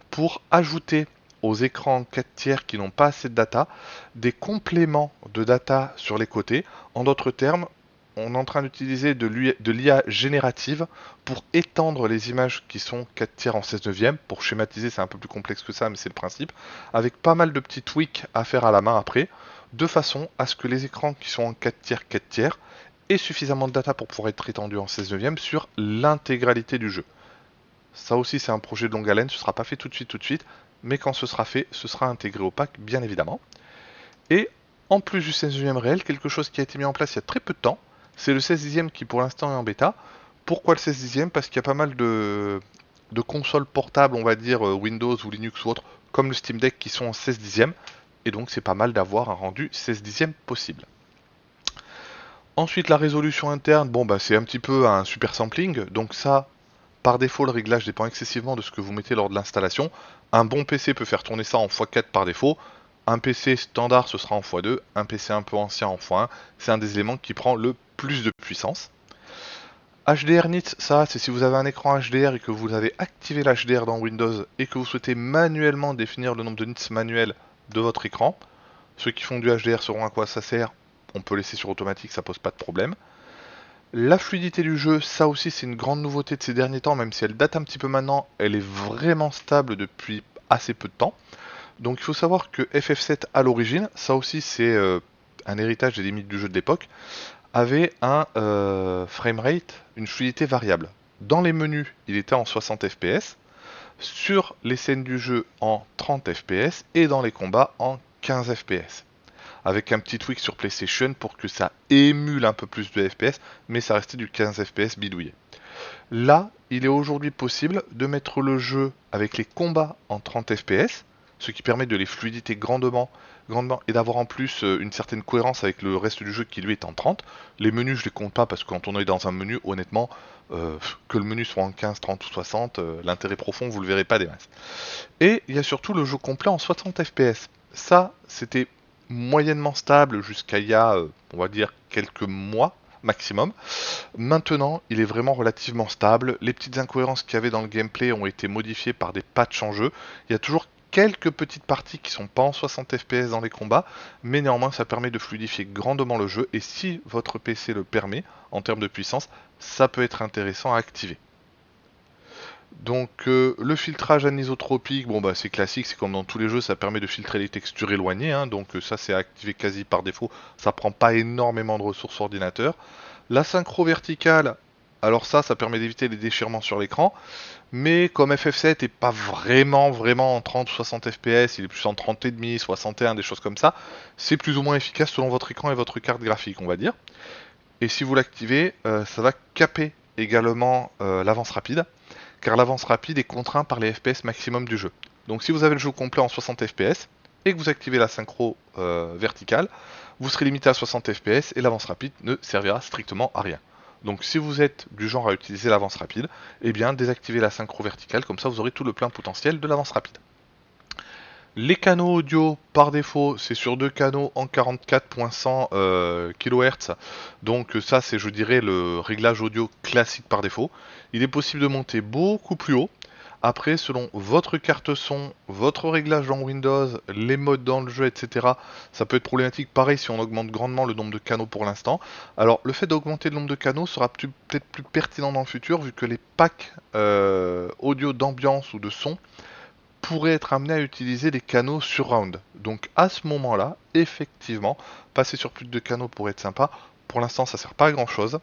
pour ajouter aux écrans 4 tiers qui n'ont pas assez de data, des compléments de data sur les côtés. En d'autres termes, on est en train d'utiliser de l'IA générative pour étendre les images qui sont 4 tiers en 16 neuvième. Pour schématiser, c'est un peu plus complexe que ça, mais c'est le principe. Avec pas mal de petits tweaks à faire à la main après, de façon à ce que les écrans qui sont en 4 tiers aient suffisamment de data pour pouvoir être étendus en 16 neuvième sur l'intégralité du jeu. Ça aussi, c'est un projet de longue haleine, ce ne sera pas fait tout de suite, mais quand ce sera fait, ce sera intégré au pack, bien évidemment. Et en plus du 16 neuvième réel, quelque chose qui a été mis en place il y a très peu de temps, c'est le 16 dixième qui pour l'instant est en bêta. Pourquoi le 16 dixième? Parce qu'il y a pas mal de consoles portables, on va dire Windows ou Linux ou autres, comme le Steam Deck qui sont en 16 dixième, et donc c'est pas mal d'avoir un rendu 16 dixième possible. Ensuite, la résolution interne, bon bah c'est un petit peu un super sampling, donc ça, par défaut, le réglage dépend excessivement de ce que vous mettez lors de l'installation. Un bon PC peut faire tourner ça en x4 par défaut. Un PC standard, ce sera en x2. Un PC un peu ancien en x1. C'est un des éléments qui prend le plus de puissance. HDR nits, ça, c'est si vous avez un écran HDR et que vous avez activé l'HDR dans Windows et que vous souhaitez manuellement définir le nombre de nits manuels de votre écran. Ceux qui font du HDR sauront à quoi ça sert. On peut laisser sur automatique, ça pose pas de problème. La fluidité du jeu, ça aussi c'est une grande nouveauté de ces derniers temps, même si elle date un petit peu maintenant, elle est vraiment stable depuis assez peu de temps. Donc il faut savoir que FF7 à l'origine, ça aussi c'est un héritage des limites du jeu de l'époque, avait un framerate, une fluidité variable. Dans les menus, il était en 60 fps, sur les scènes du jeu en 30 fps et dans les combats en 15 fps avec un petit tweak sur PlayStation pour que ça émule un peu plus de FPS, mais ça restait du 15 FPS bidouillé. Là, il est aujourd'hui possible de mettre le jeu avec les combats en 30 FPS, ce qui permet de les fluiditer grandement et d'avoir en plus une certaine cohérence avec le reste du jeu qui lui est en 30. Les menus, je les compte pas parce que quand on est dans un menu, honnêtement, que le menu soit en 15, 30 ou 60, l'intérêt profond, vous le verrez pas des masses. Et il y a surtout le jeu complet en 60 FPS. Ça, c'était moyennement stable jusqu'à il y a, on va dire, quelques mois maximum. Maintenant, il est vraiment relativement stable. Les petites incohérences qu'il y avait dans le gameplay ont été modifiées par des patchs en jeu. Il y a toujours quelques petites parties qui sont pas en 60 fps dans les combats, mais néanmoins ça permet de fluidifier grandement le jeu et si votre PC le permet en termes de puissance, ça peut être intéressant à activer. Donc le filtrage anisotropique, bon bah c'est classique, c'est comme dans tous les jeux, ça permet de filtrer les textures éloignées, hein, donc ça c'est activé quasi par défaut, ça prend pas énormément de ressources ordinateur. La synchro verticale, alors ça permet d'éviter les déchirements sur l'écran, mais comme FF7 est pas vraiment en 30 ou 60 fps, il est plus en 30 et demi, 61, des choses comme ça, c'est plus ou moins efficace selon votre écran et votre carte graphique, on va dire. Et si vous l'activez, ça va caper également l'avance rapide car l'avance rapide est contraint par les FPS maximum du jeu. Donc si vous avez le jeu complet en 60 FPS et que vous activez la synchro verticale, vous serez limité à 60 FPS et l'avance rapide ne servira strictement à rien. Donc si vous êtes du genre à utiliser l'avance rapide, eh bien désactivez la synchro verticale, comme ça vous aurez tout le plein potentiel de l'avance rapide. Les canaux audio, par défaut, c'est sur deux canaux en 44.100 kHz. Donc ça, c'est, je dirais, le réglage audio classique par défaut. Il est possible de monter beaucoup plus haut. Après, selon votre carte son, votre réglage dans Windows, les modes dans le jeu, etc., ça peut être problématique. Pareil si on augmente grandement le nombre de canaux pour l'instant. Alors, le fait d'augmenter le nombre de canaux sera peut-être plus pertinent dans le futur, vu que les packs audio d'ambiance ou de son pourrait être amené à utiliser des canaux surround. Donc à ce moment-là, effectivement, passer sur plus de canaux pourrait être sympa. Pour l'instant, ça sert pas à grand chose.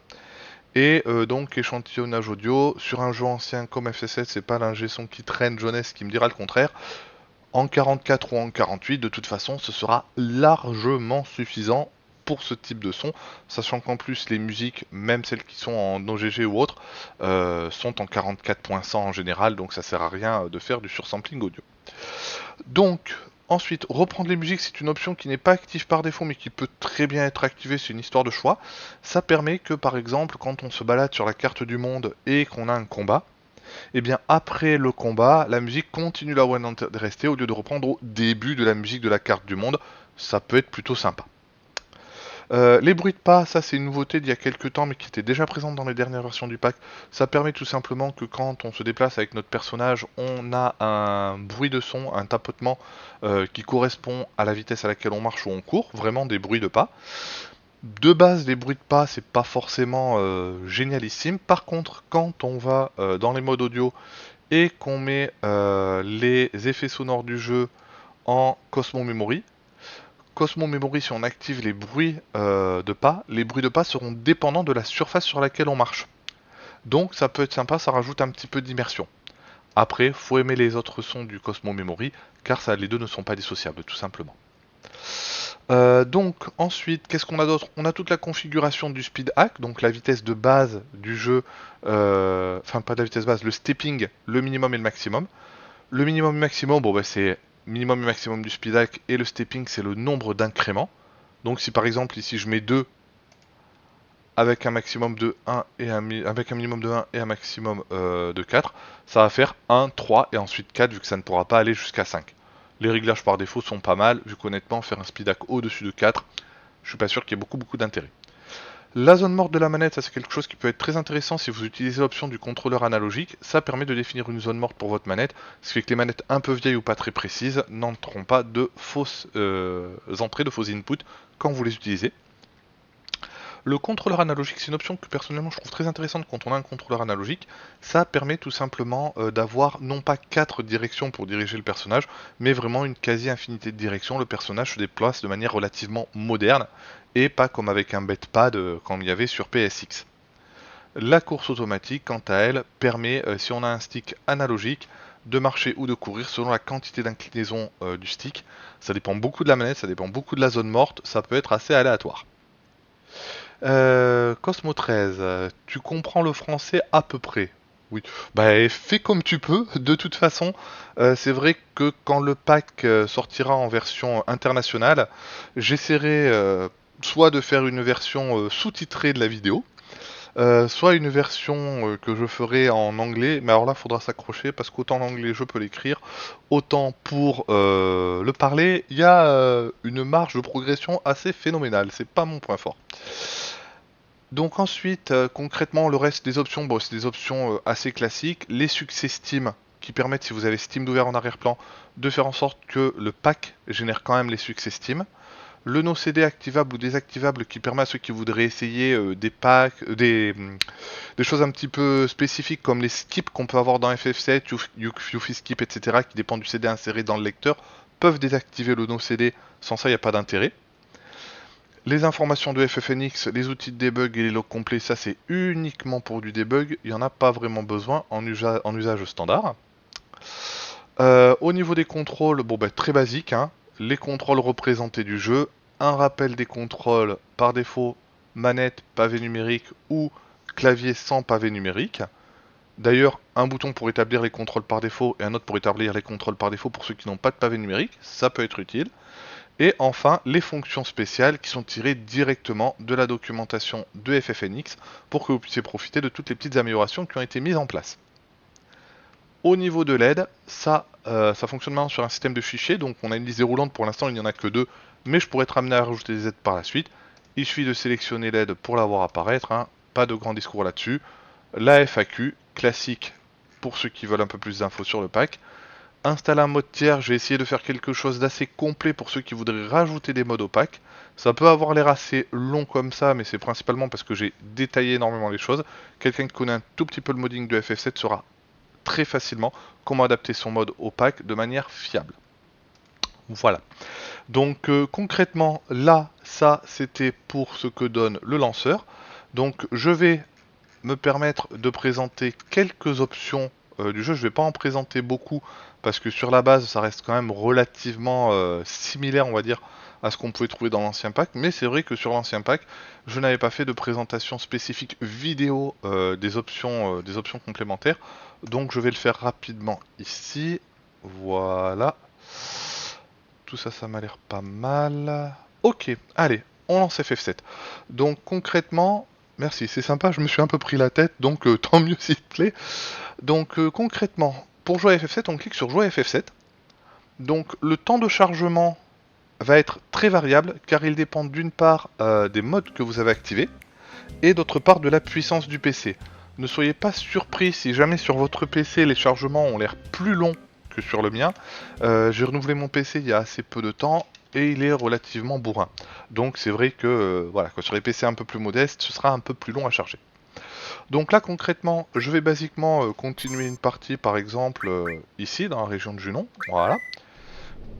Et donc échantillonnage audio sur un jeu ancien comme FC7, c'est pas l'ingé son qui traîne jeunesse qui me dira le contraire. En 44 ou en 48, de toute façon, ce sera largement suffisant pour ce type de son, sachant qu'en plus les musiques, même celles qui sont en OGG ou autres, sont en 44.100 en général, donc ça sert à rien de faire du sursampling audio. Donc, ensuite, reprendre les musiques, c'est une option qui n'est pas active par défaut, mais qui peut très bien être activée, c'est une histoire de choix. Ça permet que, par exemple, quand on se balade sur la carte du monde et qu'on a un combat, et bien après le combat, la musique continue là où elle est restée au lieu de reprendre au début de la musique de la carte du monde. Ça peut être plutôt sympa. Les bruits de pas, ça c'est une nouveauté d'il y a quelques temps mais qui était déjà présente dans les dernières versions du pack. Ça permet tout simplement que quand on se déplace avec notre personnage, on a un bruit de son, un tapotement qui correspond à la vitesse à laquelle on marche ou on court, vraiment des bruits de pas. De base, les bruits de pas, c'est pas forcément génialissime. Par contre, quand on va dans les modes audio et qu'on met les effets sonores du jeu en Cosmo Memory, Cosmo Memory, si on active les bruits de pas seront dépendants de la surface sur laquelle on marche. Donc ça peut être sympa, ça rajoute un petit peu d'immersion. Après, faut aimer les autres sons du Cosmo Memory, car les deux ne sont pas dissociables, tout simplement. Donc ensuite, qu'est-ce qu'on a d'autre? On a toute la configuration du speed hack, donc la vitesse de base du jeu, enfin pas de la vitesse base, le stepping, le minimum et le maximum. Le minimum et le maximum, bon bah c'est minimum et maximum du speed hack, et le stepping c'est le nombre d'incréments. Donc si par exemple ici je mets 2 avec un maximum de 1 et avec un minimum de 1 et un maximum de 4, ça va faire 1, 3 et ensuite 4 vu que ça ne pourra pas aller jusqu'à 5. Les réglages par défaut sont pas mal, vu qu'honnêtement faire un speed hack au-dessus de 4, je suis pas sûr qu'il y ait beaucoup d'intérêt. La zone morte de la manette, ça c'est quelque chose qui peut être très intéressant si vous utilisez l'option du contrôleur analogique. Ça permet de définir une zone morte pour votre manette, ce qui fait que les manettes un peu vieilles ou pas très précises n'entreront pas de fausses entrées, de faux inputs quand vous les utilisez. Le contrôleur analogique, c'est une option que personnellement je trouve très intéressante quand on a un contrôleur analogique. Ça permet tout simplement d'avoir non pas 4 directions pour diriger le personnage, mais vraiment une quasi-infinité de directions. Le personnage se déplace de manière relativement moderne et pas comme avec un bedpad comme il y avait sur PSX. La course automatique, quant à elle, permet, si on a un stick analogique, de marcher ou de courir selon la quantité d'inclinaison du stick. Ça dépend beaucoup de la manette, ça dépend beaucoup de la zone morte, ça peut être assez aléatoire. Cosmo 13, tu comprends le français à peu près. Oui, bah fais comme tu peux. De toute façon, c'est vrai que quand le pack sortira en version internationale, j'essaierai soit de faire une version sous-titrée de la vidéo, soit une version que je ferai en anglais. Mais alors là, faudra s'accrocher parce qu'autant l'anglais je peux l'écrire, autant pour le parler, il y a une marge de progression assez phénoménale. C'est pas mon point fort. Donc ensuite, concrètement, le reste des options, bon, c'est des options assez classiques. Les succès Steam qui permettent, si vous avez Steam d'ouvert en arrière-plan, de faire en sorte que le pack génère quand même les succès Steam. Le no CD activable ou désactivable qui permet à ceux qui voudraient essayer des packs, des choses un petit peu spécifiques comme les skips qu'on peut avoir dans FF7, Yuffie Skip, etc., qui dépendent du CD inséré dans le lecteur, peuvent désactiver le no CD. Sans ça, il n'y a pas d'intérêt. Les informations de FFNX, les outils de debug et les logs complets, ça c'est uniquement pour du debug, il n'y en a pas vraiment besoin en usage standard. Au niveau des contrôles, bon bah très basique, hein. Les contrôles représentés du jeu, un rappel des contrôles par défaut, manette, pavé numérique ou clavier sans pavé numérique. D'ailleurs, un bouton pour établir les contrôles par défaut et un autre pour établir les contrôles par défaut pour ceux qui n'ont pas de pavé numérique, ça peut être utile. Et enfin, les fonctions spéciales qui sont tirées directement de la documentation de FFNX pour que vous puissiez profiter de toutes les petites améliorations qui ont été mises en place. Au niveau de l'aide, ça fonctionne maintenant sur un système de fichiers, donc on a une liste déroulante, pour l'instant il n'y en a que 2, mais je pourrais être amené à rajouter des aides par la suite. Il suffit de sélectionner l'aide pour la voir apparaître, hein. Pas de grand discours là-dessus. La FAQ, classique pour ceux qui veulent un peu plus d'infos sur le pack. Installer un mode tiers, j'ai essayé de faire quelque chose d'assez complet pour ceux qui voudraient rajouter des modes au pack. Ça peut avoir l'air assez long comme ça, mais c'est principalement parce que j'ai détaillé énormément les choses. Quelqu'un qui connaît un tout petit peu le modding de FF7 saura très facilement comment adapter son mode au pack de manière fiable. Voilà. Donc concrètement, là, ça c'était pour ce que donne le lanceur. Donc je vais me permettre de présenter quelques options du jeu. Je vais pas en présenter beaucoup parce que sur la base ça reste quand même relativement similaire on va dire à ce qu'on pouvait trouver dans l'ancien pack, mais c'est vrai que sur l'ancien pack je n'avais pas fait de présentation spécifique vidéo des options complémentaires, donc je vais le faire rapidement ici. Voilà, tout ça, ça m'a l'air pas mal. Ok, allez, on lance FF7. Donc concrètement, merci, c'est sympa, je me suis un peu pris la tête, donc tant mieux s'il te plaît. Donc concrètement, pour jouer à FF7, on clique sur jouer à FF7. Donc le temps de chargement va être très variable, car il dépend d'une part des modes que vous avez activés, et d'autre part de la puissance du PC. Ne soyez pas surpris si jamais sur votre PC les chargements ont l'air plus longs que sur le mien. J'ai renouvelé mon PC il y a assez peu de temps. et il est relativement bourrin. Donc c'est vrai que voilà, sur les PC un peu plus modestes, ce sera un peu plus long à charger. Donc là concrètement, je vais basiquement continuer une partie par exemple ici dans la région de Junon, voilà,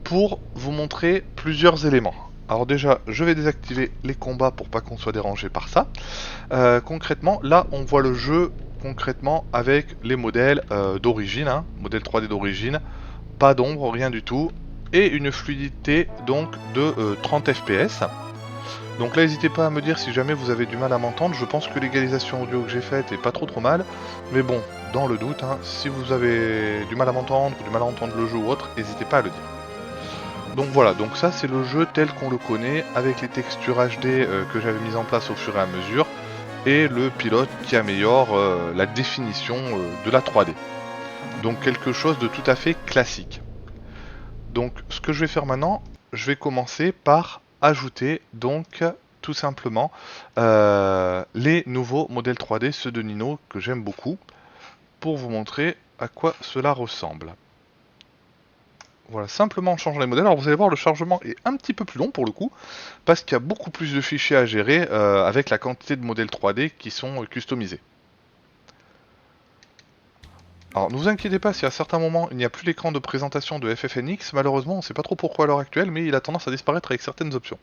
pour vous montrer plusieurs éléments. Alors déjà, je vais désactiver les combats pour pas qu'on soit dérangé par ça. Concrètement, là on voit le jeu concrètement avec les modèles d'origine, hein, modèle 3D d'origine, pas d'ombre, rien du tout, et une fluidité donc de 30 fps. Donc là n'hésitez pas à me dire si jamais vous avez du mal à m'entendre, je pense que l'égalisation audio que j'ai faite est pas trop mal, mais bon, dans le doute, hein, si vous avez du mal à m'entendre, du mal à entendre le jeu ou autre, n'hésitez pas à le dire. Donc voilà, donc ça c'est le jeu tel qu'on le connaît, avec les textures HD que j'avais mises en place au fur et à mesure, et le pilote qui améliore la définition de la 3D. Donc quelque chose de tout à fait classique. Donc ce que je vais faire maintenant, je vais commencer par ajouter donc tout simplement les nouveaux modèles 3D, ceux de Nino que j'aime beaucoup, pour vous montrer à quoi cela ressemble. Voilà, simplement en changeant les modèles. Alors vous allez voir, le chargement est un petit peu plus long pour le coup, parce qu'il y a beaucoup plus de fichiers à gérer avec la quantité de modèles 3D qui sont customisés. Alors ne vous inquiétez pas si à certains moments il n'y a plus l'écran de présentation de FFNX, malheureusement on ne sait pas trop pourquoi à l'heure actuelle, mais il a tendance à disparaître avec certaines options.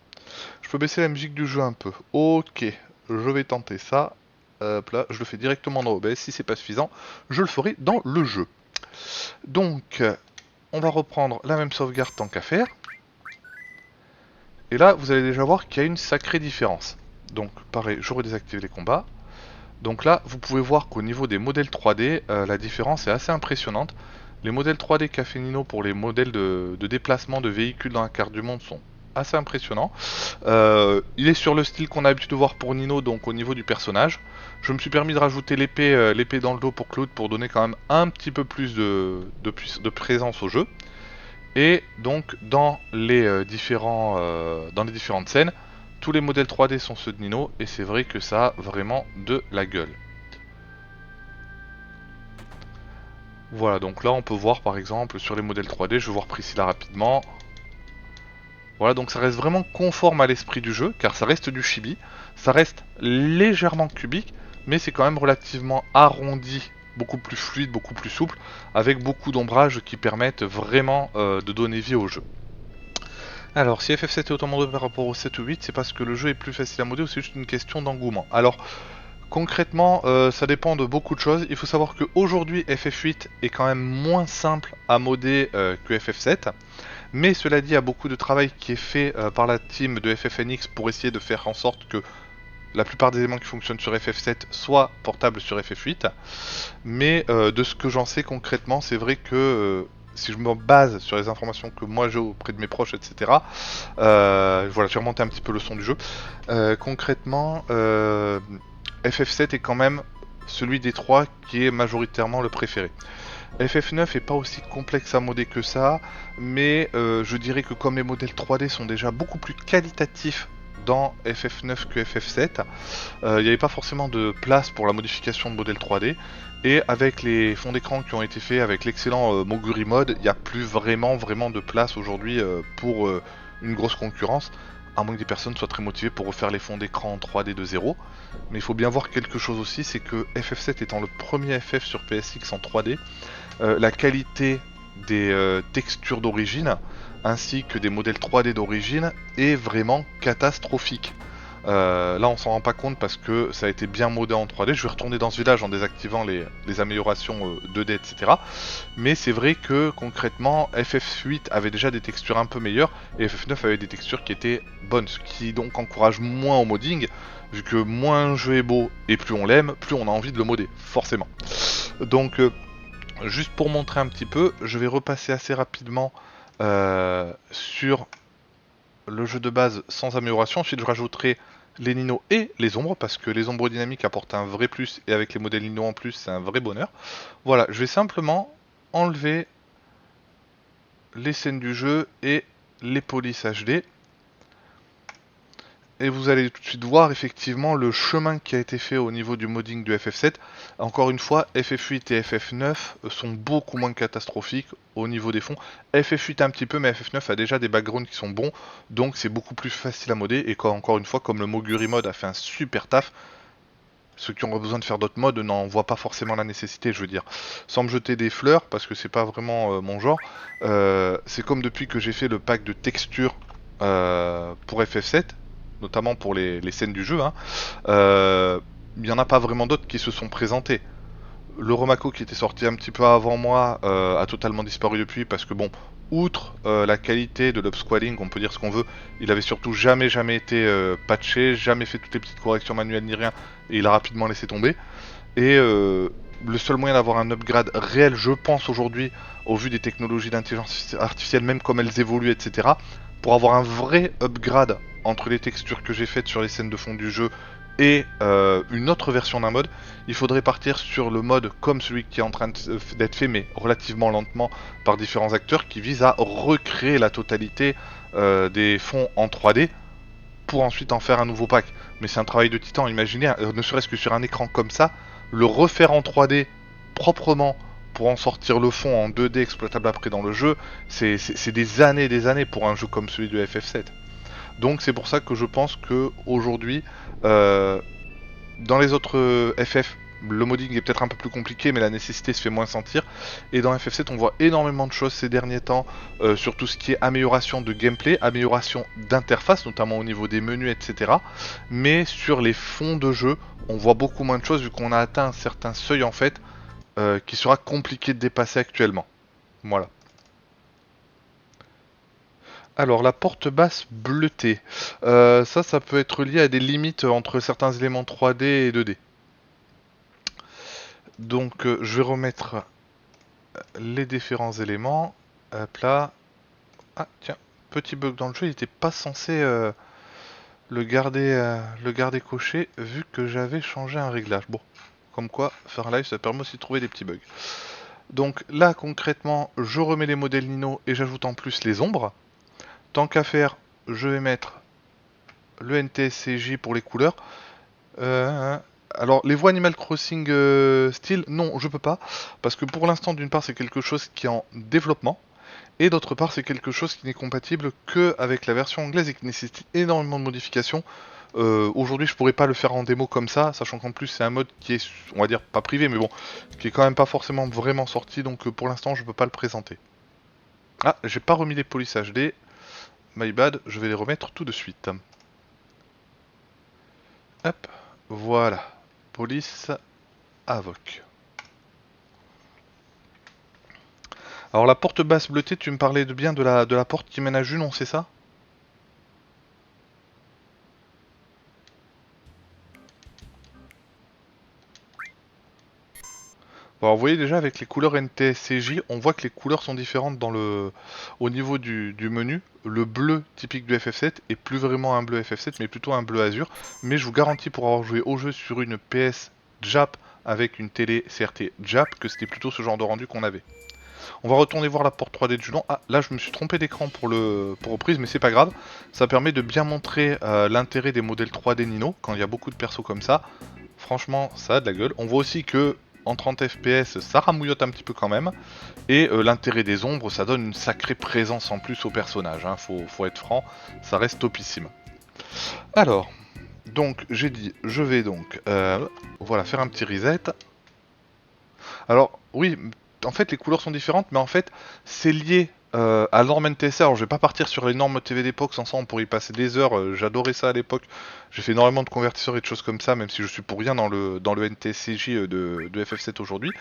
Je peux baisser la musique du jeu un peu. Ok, je vais tenter ça. Hop là, je le fais directement dans OBS, si c'est pas suffisant, je le ferai dans le jeu. Donc, on va reprendre la même sauvegarde tant qu'à faire. Et là, vous allez déjà voir qu'il y a une sacrée différence. Donc, pareil, je redésactive les combats. Donc là, vous pouvez voir qu'au niveau des modèles 3D, la différence est assez impressionnante. Les modèles 3D qu'a fait Nino pour les modèles de déplacement de véhicules dans la carte du monde sont assez impressionnants. Il est sur le style qu'on a l'habitude de voir pour Nino, donc au niveau du personnage. Je me suis permis de rajouter l'épée dans le dos pour Claude pour donner quand même un petit peu plus de présence au jeu. Et donc dans dans les différentes scènes, tous les modèles 3D sont ceux de Nino et c'est vrai que ça a vraiment de la gueule. Voilà, donc là on peut voir par exemple sur les modèles 3D, je vais voir Priscilla rapidement. Voilà, donc ça reste vraiment conforme à l'esprit du jeu, car ça reste du chibi, ça reste légèrement cubique, mais c'est quand même relativement arrondi, beaucoup plus fluide, beaucoup plus souple, avec beaucoup d'ombrages qui permettent vraiment de donner vie au jeu. Alors, si FF7 est autant modé par rapport au 7 ou 8, c'est parce que le jeu est plus facile à modder ou c'est juste une question d'engouement. Alors, concrètement, ça dépend de beaucoup de choses. Il faut savoir qu'aujourd'hui, FF8 est quand même moins simple à modder que FF7. Mais cela dit, il y a beaucoup de travail qui est fait par la team de FFNX pour essayer de faire en sorte que la plupart des éléments qui fonctionnent sur FF7 soient portables sur FF8. Mais de ce que j'en sais concrètement, c'est vrai que si je me base sur les informations que moi j'ai auprès de mes proches, etc., voilà, je vais remonter un petit peu le son du jeu. Concrètement, FF7 est quand même celui des trois qui est majoritairement le préféré. FF9 est pas aussi complexe à modder que ça, mais je dirais que comme les modèles 3D sont déjà beaucoup plus qualitatifs dans FF9 que FF7, il n'y avait pas forcément de place pour la modification de modèles 3D, et avec les fonds d'écran qui ont été faits avec l'excellent Moguri Mode, il n'y a plus vraiment de place aujourd'hui pour une grosse concurrence, à moins que des personnes soient très motivées pour refaire les fonds d'écran en 3D de zéro. Mais il faut bien voir quelque chose aussi, c'est que FF7 étant le premier FF sur PSX en 3D, la qualité des textures d'origine ainsi que des modèles 3D d'origine est vraiment catastrophique. Là on s'en rend pas compte parce que ça a été bien modé en 3D. Je vais retourner dans ce village en désactivant les améliorations 2D, etc. Mais c'est vrai que concrètement FF8 avait déjà des textures un peu meilleures et FF9 avait des textures qui étaient bonnes, ce qui donc encourage moins au modding, vu que moins un jeu est beau et plus on l'aime, plus on a envie de le modder, forcément. Donc juste pour montrer un petit peu, je vais repasser assez rapidement sur le jeu de base sans amélioration. Ensuite, je rajouterai les Nino et les ombres, parce que les ombres dynamiques apportent un vrai plus, et avec les modèles Nino en plus, c'est un vrai bonheur. Voilà, je vais simplement enlever les scènes du jeu et les polices HD. et vous allez tout de suite voir effectivement le chemin qui a été fait au niveau du modding du FF7. Encore une fois, FF8 et FF9 sont beaucoup moins catastrophiques au niveau des fonds. FF8 un petit peu, mais FF9 a déjà des backgrounds qui sont bons, donc c'est beaucoup plus facile à modder. Et encore une fois, comme le Moguri mod a fait un super taf, ceux qui ont besoin de faire d'autres mods n'en voient pas forcément la nécessité, je veux dire. Sans me jeter des fleurs, parce que c'est pas vraiment mon genre, c'est comme depuis que j'ai fait le pack de textures pour FF7, notamment pour les scènes du jeu, hein, il n'y en a pas vraiment d'autres qui se sont présentés. Le Romako qui était sorti un petit peu avant moi a totalement disparu depuis parce que bon, outre la qualité de l'upscaling, on peut dire ce qu'on veut, il avait surtout jamais été patché, jamais fait toutes les petites corrections manuelles ni rien, et il a rapidement laissé tomber. Et le seul moyen d'avoir un upgrade réel, je pense aujourd'hui, au vu des technologies d'intelligence artificielle, même comme elles évoluent, etc., pour avoir un vrai upgrade entre les textures que j'ai faites sur les scènes de fond du jeu et une autre version d'un mode, il faudrait partir sur le mode comme celui qui est en train d'être fait, mais relativement lentement par différents acteurs, qui vise à recréer la totalité des fonds en 3D pour ensuite en faire un nouveau pack. Mais c'est un travail de titan, imaginez, ne serait-ce que sur un écran comme ça, le refaire en 3D proprement pour en sortir le fond en 2D exploitable après dans le jeu, c'est des années et des années pour un jeu comme celui de FF7. Donc c'est pour ça que je pense que aujourd'hui, euh, dans les autres FF, le modding est peut-être un peu plus compliqué, mais la nécessité se fait moins sentir. Et dans FF7, on voit énormément de choses ces derniers temps, sur tout ce qui est amélioration de gameplay, amélioration d'interface, notamment au niveau des menus, etc. Mais sur les fonds de jeu, on voit beaucoup moins de choses vu qu'on a atteint un certain seuil en fait, qui sera compliqué de dépasser actuellement. Voilà. Alors, la porte basse bleutée. Ça peut être lié à des limites entre certains éléments 3D et 2D. Donc, je vais remettre les différents éléments. Hop là. Ah, tiens, petit bug dans le jeu, il n'était pas censé le garder coché vu que j'avais changé un réglage. Bon, comme quoi, faire live, ça permet aussi de trouver des petits bugs. Donc là, concrètement, je remets les modèles Nino et j'ajoute en plus les ombres. Tant qu'à faire, je vais mettre le NTSCJ pour les couleurs. Alors, les voies Animal Crossing style, non, je peux pas. Parce que pour l'instant, d'une part, c'est quelque chose qui est en développement. Et d'autre part, c'est quelque chose qui n'est compatible que avec la version anglaise et qui nécessite énormément de modifications. Aujourd'hui, je pourrais pas le faire en démo comme ça, sachant qu'en plus, c'est un mode qui est, on va dire, pas privé, mais bon, qui est quand même pas forcément vraiment sorti. Donc, pour l'instant, je peux pas le présenter. Ah, j'ai pas remis les polices HD. My bad, je vais les remettre tout de suite. Hop, voilà. Police Avoc. Alors la porte basse bleutée, tu me parlais de bien de la porte qui mène à Junon, c'est ça? Bon, alors, vous voyez déjà avec les couleurs NTSCJ, on voit que les couleurs sont différentes au niveau du menu. Le bleu typique du FF7 est plus vraiment un bleu FF7, mais plutôt un bleu azur. Mais je vous garantis pour avoir joué au jeu sur une PS JAP avec une télé CRT JAP que c'était plutôt ce genre de rendu qu'on avait. On va retourner voir la porte 3D de Junon. Ah, là je me suis trompé d'écran pour reprise, mais c'est pas grave. Ça permet de bien montrer l'intérêt des modèles 3D Nino quand il y a beaucoup de persos comme ça. Franchement, ça a de la gueule. On voit aussi que en 30 FPS, ça ramouillote un petit peu quand même. Et l'intérêt des ombres, ça donne une sacrée présence en plus au personnage. Hein. Faut être franc, ça reste topissime. Alors, donc j'ai dit, je vais donc voilà, faire un petit reset. Alors, oui, en fait, les couleurs sont différentes, mais en fait, c'est lié à la norme NTSC. Alors, je vais pas partir sur les normes TV d'époque, sans ça, on pourrait y passer des heures. J'adorais ça à l'époque. J'ai fait énormément de convertisseurs et de choses comme ça, même si je suis pour rien dans le NTSCJ de FF7 aujourd'hui.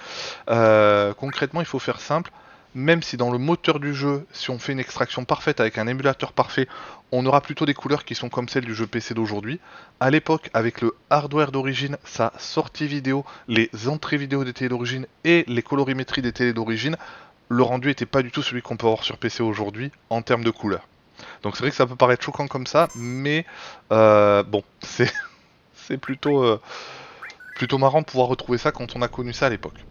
Concrètement, il faut faire simple. Même si dans le moteur du jeu, si on fait une extraction parfaite avec un émulateur parfait, on aura plutôt des couleurs qui sont comme celles du jeu PC d'aujourd'hui. À l'époque, avec le hardware d'origine, sa sortie vidéo, les entrées vidéo des télés d'origine et les colorimétries des télés d'origine, le rendu était pas du tout celui qu'on peut avoir sur PC aujourd'hui en termes de couleurs. Donc c'est vrai que ça peut paraître choquant comme ça, mais bon, c'est plutôt marrant de pouvoir retrouver ça quand on a connu ça à l'époque.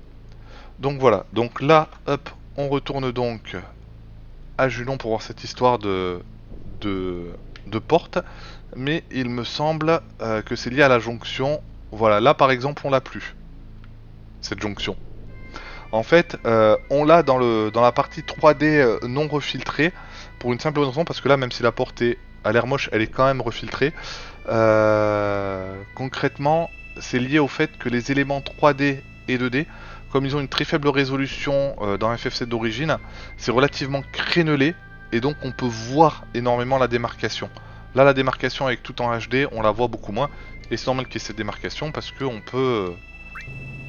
Donc voilà, donc là, hop, on retourne donc à Julon pour voir cette histoire de de porte, mais il me semble que c'est lié à la jonction. Voilà, là par exemple on l'a plus, cette jonction. En fait, on l'a dans la partie 3D non refiltrée, pour une simple raison, parce que là, même si la porte a l'air moche, elle est quand même refiltrée. Concrètement, c'est lié au fait que les éléments 3D et 2D, comme ils ont une très faible résolution dans FF7 d'origine, c'est relativement crénelé, et donc on peut voir énormément la démarcation. Là, la démarcation avec tout en HD, on la voit beaucoup moins, et c'est normal qu'il y ait cette démarcation, parce qu'on peut...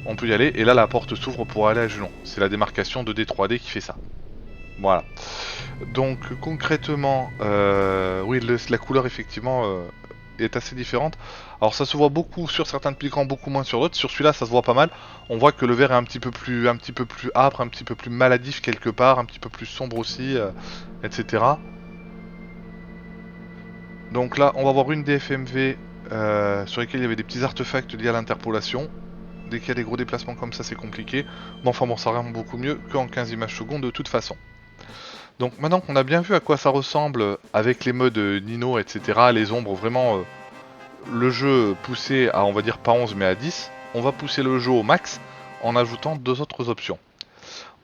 on peut y aller, et là la porte s'ouvre pour aller à Julon. C'est la démarcation 2D 3D qui fait ça. Voilà. Donc concrètement, oui, la couleur effectivement est assez différente. Alors ça se voit beaucoup sur certains écrans, beaucoup moins sur d'autres. Sur celui-là, ça se voit pas mal. On voit que le vert est un petit peu plus âpre, un petit peu plus maladif quelque part, un petit peu plus sombre aussi, etc. Donc là, on va voir une des FMV sur lesquelles il y avait des petits artefacts liés à l'interpolation. Dès qu'il y a des gros déplacements comme ça, c'est compliqué. Mais enfin bon, ça rend beaucoup mieux qu'en 15 images secondes de toute façon. Donc maintenant qu'on a bien vu à quoi ça ressemble avec les modes Nino, etc., les ombres, vraiment le jeu poussé à, on va dire, pas 11 mais à 10, on va pousser le jeu au max en ajoutant deux autres options.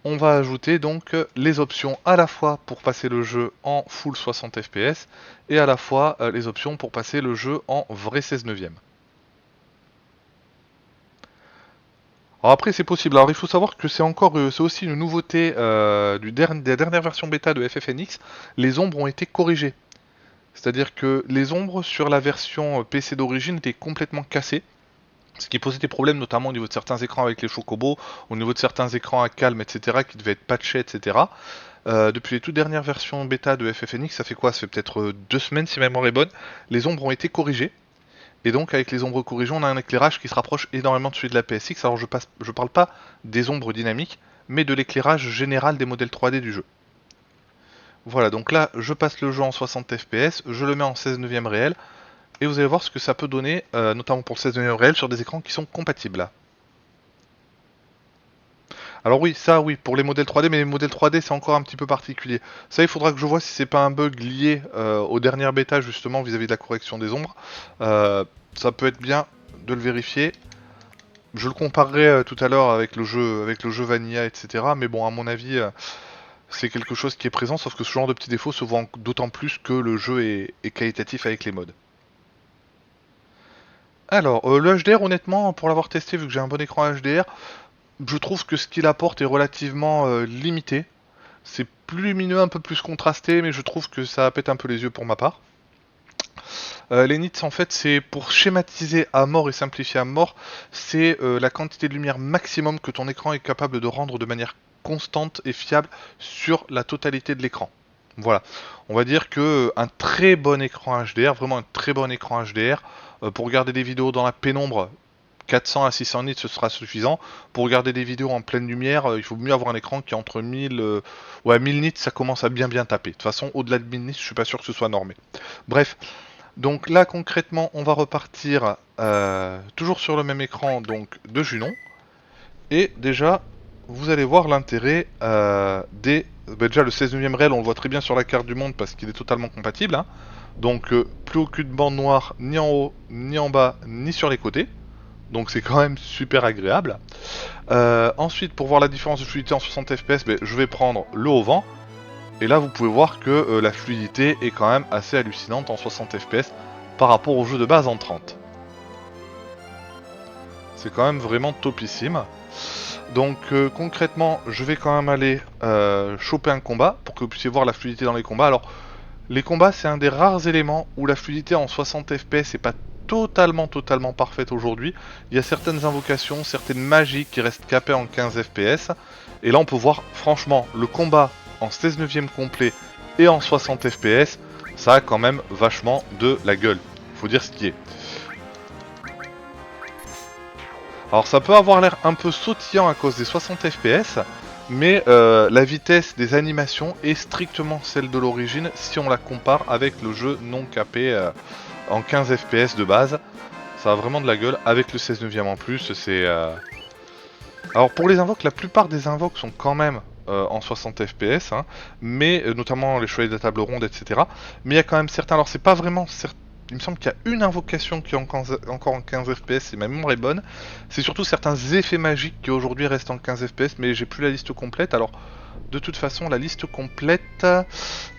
On va ajouter donc les options à la fois pour passer le jeu en full 60 fps et à la fois les options pour passer le jeu en vrai 16 neuvième. Alors après c'est possible, alors il faut savoir que c'est aussi une nouveauté des dernières versions bêta de FFNX, les ombres ont été corrigées. C'est-à-dire que les ombres sur la version PC d'origine étaient complètement cassées, ce qui posait des problèmes notamment au niveau de certains écrans avec les chocobos, au niveau de certains écrans à calme, etc., qui devaient être patchés, etc. Depuis les toutes dernières versions bêta de FFNX, ça fait quoi? Ça fait peut-être 2 semaines si ma mémoire est bonne, les ombres ont été corrigées. Et donc avec les ombres corrigées, on a un éclairage qui se rapproche énormément de celui de la PSX. Alors je parle pas des ombres dynamiques, mais de l'éclairage général des modèles 3D du jeu. Voilà, donc là je passe le jeu en 60 fps, je le mets en 16 neuvième réel, et vous allez voir ce que ça peut donner, notamment pour le 16 neuvième réel, sur des écrans qui sont compatibles. Alors oui, ça oui, pour les modèles 3D, mais les modèles 3D c'est encore un petit peu particulier. Ça il faudra que je vois si c'est pas un bug lié aux dernières bêtas justement vis-à-vis de la correction des ombres. Ça peut être bien de le vérifier. Je le comparerai tout à l'heure avec le jeu Vanilla, etc. Mais bon, à mon avis, c'est quelque chose qui est présent, sauf que ce genre de petits défauts se voit d'autant plus que le jeu est qualitatif avec les mods. Alors, le HDR, honnêtement, pour l'avoir testé, vu que j'ai un bon écran HDR, je trouve que ce qu'il apporte est relativement limité. C'est plus lumineux, un peu plus contrasté, mais je trouve que ça pète un peu les yeux pour ma part. Les nits, en fait, c'est pour schématiser à mort et simplifier à mort, c'est la quantité de lumière maximum que ton écran est capable de rendre de manière constante et fiable sur la totalité de l'écran. Voilà, on va dire que un très bon écran HDR, vraiment un très bon écran HDR, pour regarder des vidéos dans la pénombre, 400 à 600 nits ce sera suffisant. Pour regarder des vidéos en pleine lumière, il faut mieux avoir un écran qui est entre 1000, ouais 1000 nits, ça commence à bien taper. De toute façon, au-delà de 1000 nits, je suis pas sûr que ce soit normé. Bref, donc là concrètement, on va repartir toujours sur le même écran donc de Junon. Et déjà, vous allez voir l'intérêt déjà le 16 neuvième réel, on le voit très bien sur la carte du monde parce qu'il est totalement compatible. Hein. Donc plus aucune bande noire, ni en haut, ni en bas, ni sur les côtés. Donc c'est quand même super agréable. Ensuite, pour voir la différence de fluidité en 60 fps, je vais prendre le haut vent. Et là, vous pouvez voir que la fluidité est quand même assez hallucinante en 60 fps par rapport au jeu de base en 30. C'est quand même vraiment topissime. Donc concrètement, je vais quand même aller choper un combat pour que vous puissiez voir la fluidité dans les combats. Alors, les combats, c'est un des rares éléments où la fluidité en 60 fps n'est pas totalement parfaite aujourd'hui. Il y a certaines invocations, certaines magies qui restent capées en 15 fps. Et là, on peut voir, franchement, le combat en 16 neuvième complet et en 60 fps, ça a quand même vachement de la gueule. Faut dire ce qui est. Alors ça peut avoir l'air un peu sautillant à cause des 60 fps, mais la vitesse des animations est strictement celle de l'origine si on la compare avec le jeu non capé en 15 fps de base. Ça a vraiment de la gueule, avec le 16 neuvième en plus, c'est... Alors pour les invoques, la plupart des invoques sont quand même en 60 FPS, hein, mais notamment les chevaliers de la table ronde, etc. Mais il y a quand même certains, alors c'est pas vraiment il me semble qu'il y a une invocation qui est encore en 15 FPS, si ma mémoire est bonne. C'est surtout certains effets magiques qui aujourd'hui restent en 15 FPS, mais j'ai plus la liste complète. Alors, de toute façon, la liste complète...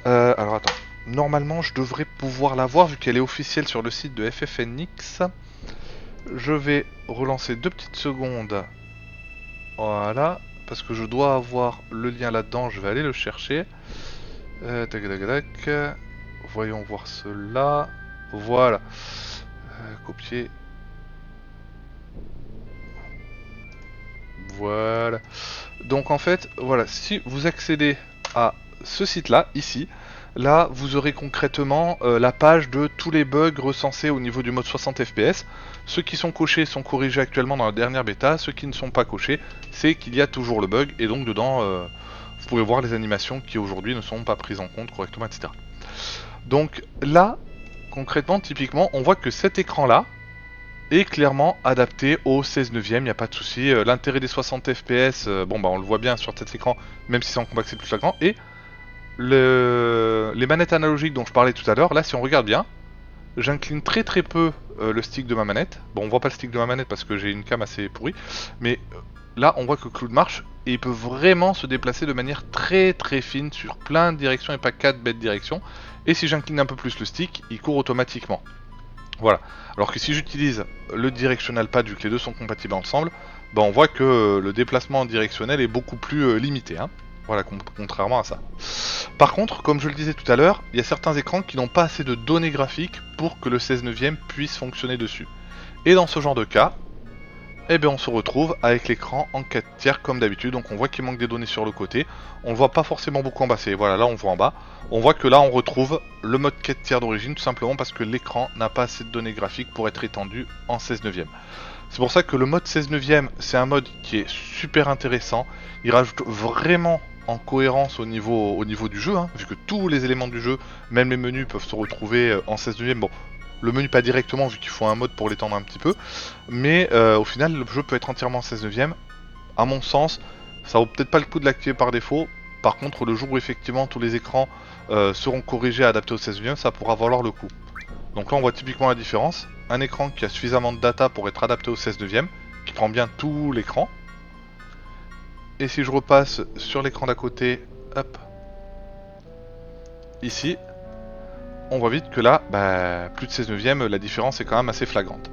alors attends, normalement je devrais pouvoir la voir vu qu'elle est officielle sur le site de FFNX. Je vais relancer 2 petites secondes. Voilà, parce que je dois avoir le lien là-dedans, je vais aller le chercher. Tac, tac, tac. Voyons voir cela. Voilà. Copier. Voilà. Donc en fait, voilà, si vous accédez à ce site-là, ici, là, vous aurez concrètement la page de tous les bugs recensés au niveau du mode 60 FPS. Ceux qui sont cochés sont corrigés actuellement dans la dernière bêta. Ceux qui ne sont pas cochés, c'est qu'il y a toujours le bug. Et donc dedans, vous pouvez voir les animations qui aujourd'hui ne sont pas prises en compte correctement, etc. Donc là, concrètement, typiquement, on voit que cet écran-là est clairement adapté au 16 neuvième, il n'y a pas de souci. L'intérêt des 60 FPS, bon bah on le voit bien sur cet écran, même si c'est en combat que c'est plus flagrant. Et les manettes analogiques dont je parlais tout à l'heure, là si on regarde bien, j'incline très très peu le stick de ma manette. Bon, on voit pas le stick de ma manette parce que j'ai une cam assez pourrie, mais là on voit que Cloud marche et il peut vraiment se déplacer de manière très très fine sur plein de directions et pas 4 bêtes directions. Et si j'incline un peu plus le stick, il court automatiquement. Voilà. Alors que si j'utilise le directional pad, vu que les deux sont compatibles ensemble, bah on voit que le déplacement directionnel est beaucoup plus limité. Hein. Voilà, contrairement à ça. Par contre, comme je le disais tout à l'heure, il y a certains écrans qui n'ont pas assez de données graphiques pour que le 16 neuvième puisse fonctionner dessus. Et dans ce genre de cas, eh bien on se retrouve avec l'écran en 4 tiers comme d'habitude. Donc on voit qu'il manque des données sur le côté. On le voit pas forcément beaucoup en bas. Voilà, là on voit en bas. On voit que là on retrouve le mode 4 tiers d'origine tout simplement parce que l'écran n'a pas assez de données graphiques pour être étendu en 16 neuvième. C'est pour ça que le mode 16 neuvième, c'est un mode qui est super intéressant. Il rajoute vraiment en cohérence au niveau du jeu, hein, vu que tous les éléments du jeu, même les menus, peuvent se retrouver en 16 neuvième. Bon, le menu pas directement vu qu'il faut un mode pour l'étendre un petit peu, mais au final le jeu peut être entièrement en 16 neuvième. À mon sens, ça vaut peut-être pas le coup de l'activer par défaut. Par contre, le jour où effectivement tous les écrans seront corrigés et adaptés au 16 neuvième, ça pourra valoir le coup. Donc là on voit typiquement la différence. Un écran qui a suffisamment de data pour être adapté au 16 neuvième, qui prend bien tout l'écran. Et si je repasse sur l'écran d'à côté, hop, ici, on voit vite que là, bah, plus de 16 neuvième, la différence est quand même assez flagrante.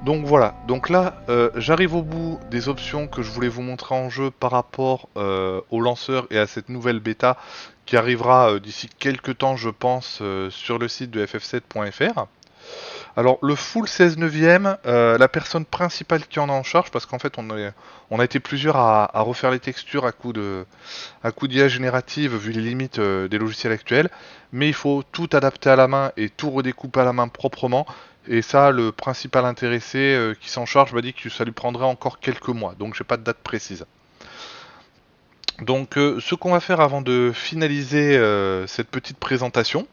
Donc voilà, donc là j'arrive au bout des options que je voulais vous montrer en jeu par rapport au lanceur et à cette nouvelle bêta qui arrivera d'ici quelques temps je pense sur le site de ff7.fr. Alors le full 16 neuvième, la personne principale qui en a en charge, parce qu'en fait on a été plusieurs à refaire les textures à coup d'IA générative vu les limites des logiciels actuels, mais il faut tout adapter à la main et tout redécouper à la main proprement. Et ça, le principal intéressé qui s'en charge m'a dit que ça lui prendrait encore quelques mois, donc j'ai pas de date précise. Donc ce qu'on va faire avant de finaliser cette petite présentation,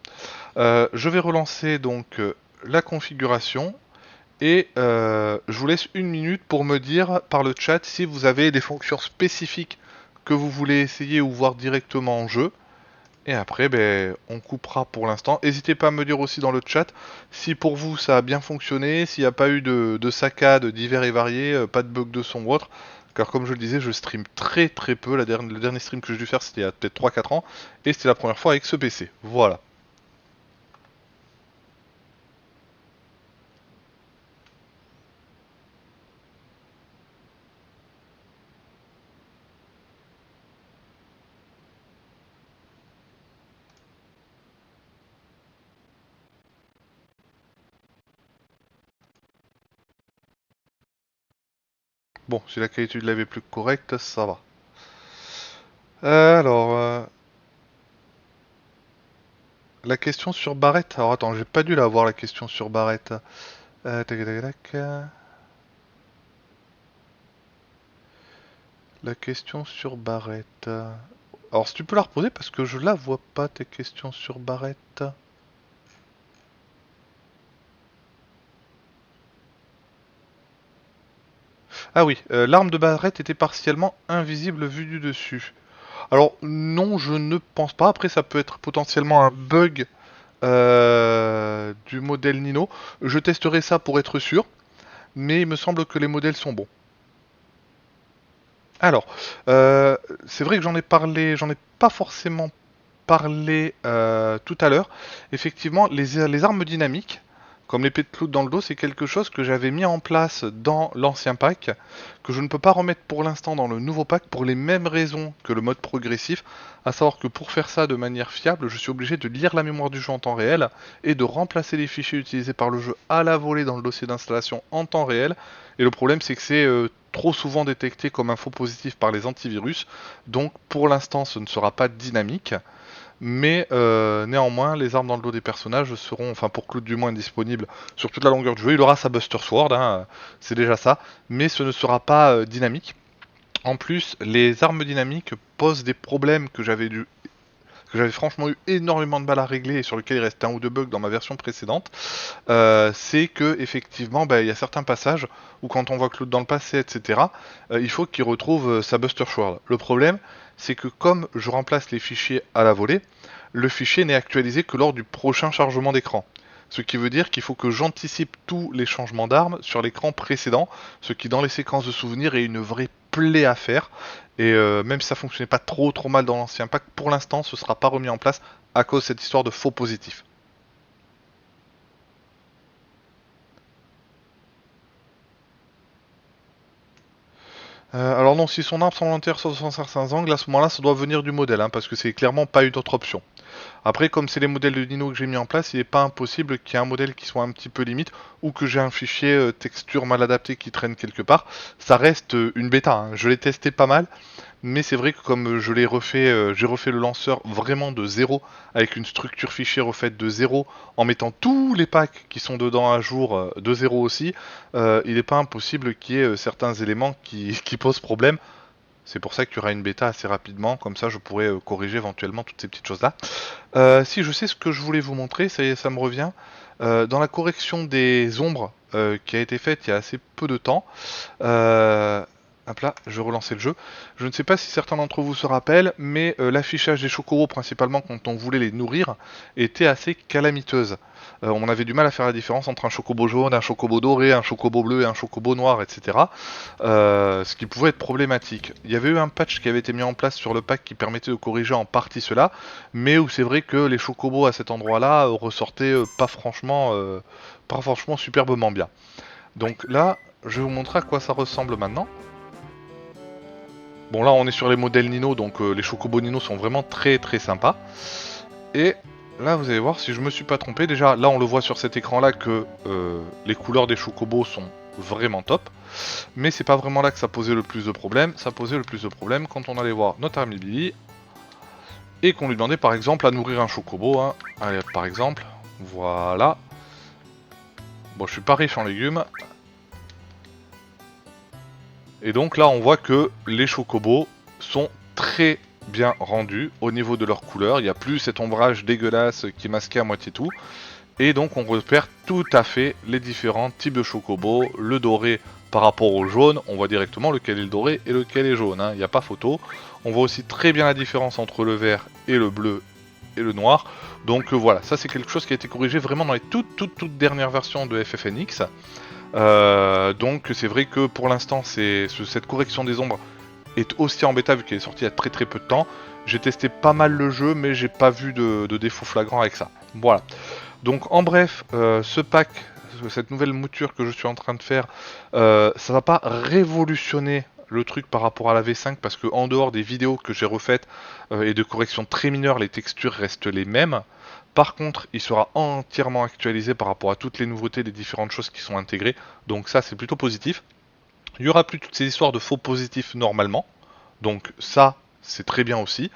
je vais relancer donc la configuration et je vous laisse 1 minute pour me dire par le chat si vous avez des fonctions spécifiques que vous voulez essayer ou voir directement en jeu. Et après, ben, on coupera pour l'instant. N'hésitez pas à me dire aussi dans le chat si pour vous ça a bien fonctionné, s'il n'y a pas eu de saccades divers et variés, pas de bug de son ou autre. Car comme je le disais, je stream très très peu. Le dernier stream que j'ai dû faire c'était il y a peut-être 3-4 ans. Et c'était la première fois avec ce PC. Voilà. Bon, si la qualité de la est plus correcte, ça va. Alors, la question sur Barrett. Alors attends, j'ai pas dû la voir la question sur Barrett. Tac, tac, tac. La question sur Barrett. Alors si tu peux la reposer parce que je la vois pas tes questions sur Barrett. Ah oui, l'arme de Barrett était partiellement invisible vue du dessus. Alors non, je ne pense pas. Après, ça peut être potentiellement un bug du modèle Nino. Je testerai ça pour être sûr, mais il me semble que les modèles sont bons. Alors, c'est vrai que j'en ai parlé, j'en ai pas forcément parlé tout à l'heure. Effectivement, les armes dynamiques, comme l'épée de clout dans le dos, c'est quelque chose que j'avais mis en place dans l'ancien pack, que je ne peux pas remettre pour l'instant dans le nouveau pack pour les mêmes raisons que le mode progressif, à savoir que pour faire ça de manière fiable, je suis obligé de lire la mémoire du jeu en temps réel et de remplacer les fichiers utilisés par le jeu à la volée dans le dossier d'installation en temps réel. Et le problème, c'est que c'est trop souvent détecté comme un faux positif par les antivirus, donc pour l'instant ce ne sera pas dynamique. Mais néanmoins, les armes dans le dos des personnages seront, enfin pour Claude du moins, disponibles sur toute la longueur du jeu. Il aura sa Buster Sword, hein, c'est déjà ça, mais ce ne sera pas dynamique. En plus, les armes dynamiques posent des problèmes que j'avais franchement eu énormément de mal à régler et sur lesquels il restait un ou deux bugs dans ma version précédente. C'est que effectivement, bah, il y a certains passages où quand on voit Claude dans le passé, etc., il faut qu'il retrouve sa Buster Sword. Le problème, c'est que comme je remplace les fichiers à la volée, le fichier n'est actualisé que lors du prochain chargement d'écran. Ce qui veut dire qu'il faut que j'anticipe tous les changements d'armes sur l'écran précédent, ce qui dans les séquences de souvenirs est une vraie plaie à faire. Et même si ça fonctionnait pas trop mal dans l'ancien pack, pour l'instant ce sera pas remis en place à cause de cette histoire de faux positifs. Alors non, si son arme semble entière sur certains angles, à ce moment-là, ça doit venir du modèle, hein, parce que c'est clairement pas une autre option. Après, comme c'est les modèles de Dino que j'ai mis en place, il n'est pas impossible qu'il y ait un modèle qui soit un petit peu limite, ou que j'ai un fichier texture mal adapté qui traîne quelque part. Ça reste une bêta, hein. Je l'ai testé pas mal, mais c'est vrai que comme je l'ai refait, j'ai refait le lanceur vraiment de zéro, avec une structure fichier refaite de zéro, en mettant tous les packs qui sont dedans à jour de zéro aussi, il n'est pas impossible qu'il y ait certains éléments qui posent problème. C'est pour ça qu'il y aura une bêta assez rapidement, comme ça je pourrai corriger éventuellement toutes ces petites choses-là. Si je sais ce que je voulais vous montrer, ça me revient. Dans la correction des ombres qui a été faite il y a assez peu de temps, hop là, je vais relancer le jeu. Je ne sais pas si certains d'entre vous se rappellent, mais l'affichage des chocobos, principalement quand on voulait les nourrir, était assez calamiteuse. On avait du mal à faire la différence entre un chocobo jaune, un chocobo doré, un chocobo bleu et un chocobo noir, etc. Ce qui pouvait être problématique. Il y avait eu un patch qui avait été mis en place sur le pack qui permettait de corriger en partie cela, mais où c'est vrai que les chocobos à cet endroit-là ressortaient pas franchement superbement bien. Donc là, je vais vous montrer à quoi ça ressemble maintenant. Bon là on est sur les modèles Nino, donc les chocobos Nino sont vraiment très sympas. Et là vous allez voir, si je me suis pas trompé, déjà là on le voit sur cet écran là que les couleurs des chocobos sont vraiment top. Mais c'est pas vraiment là que ça posait le plus de problèmes. Ça posait le plus de problèmes quand on allait voir notre ami Billy et qu'on lui demandait par exemple à nourrir un chocobo, hein. Allez, par exemple, voilà. Bon, je suis pas riche en légumes. Et donc là, on voit que les chocobos sont très bien rendus au niveau de leur couleur. Il n'y a plus cet ombrage dégueulasse qui masquait à moitié tout. Et donc on repère tout à fait les différents types de chocobos. Le doré par rapport au jaune, on voit directement lequel est le doré et lequel est jaune, hein. Il n'y a pas photo. On voit aussi très bien la différence entre le vert et le bleu et le noir. Donc voilà, ça c'est quelque chose qui a été corrigé vraiment dans les toutes dernières versions de FFNX. Donc c'est vrai que pour l'instant cette correction des ombres est aussi en bêta vu qu'elle est sortie il y a très peu de temps. J'ai testé pas mal le jeu mais j'ai pas vu de défaut flagrant avec ça. Voilà. Donc en bref, ce pack, cette nouvelle mouture que je suis en train de faire, ça va pas révolutionner le truc par rapport à la V5 parce que en dehors des vidéos que j'ai refaites et de corrections très mineures, les textures restent les mêmes. Par contre, il sera entièrement actualisé par rapport à toutes les nouveautés des différentes choses qui sont intégrées. Donc ça, c'est plutôt positif. Il y aura plus toutes ces histoires de faux positifs normalement. Donc ça, c'est très bien aussi.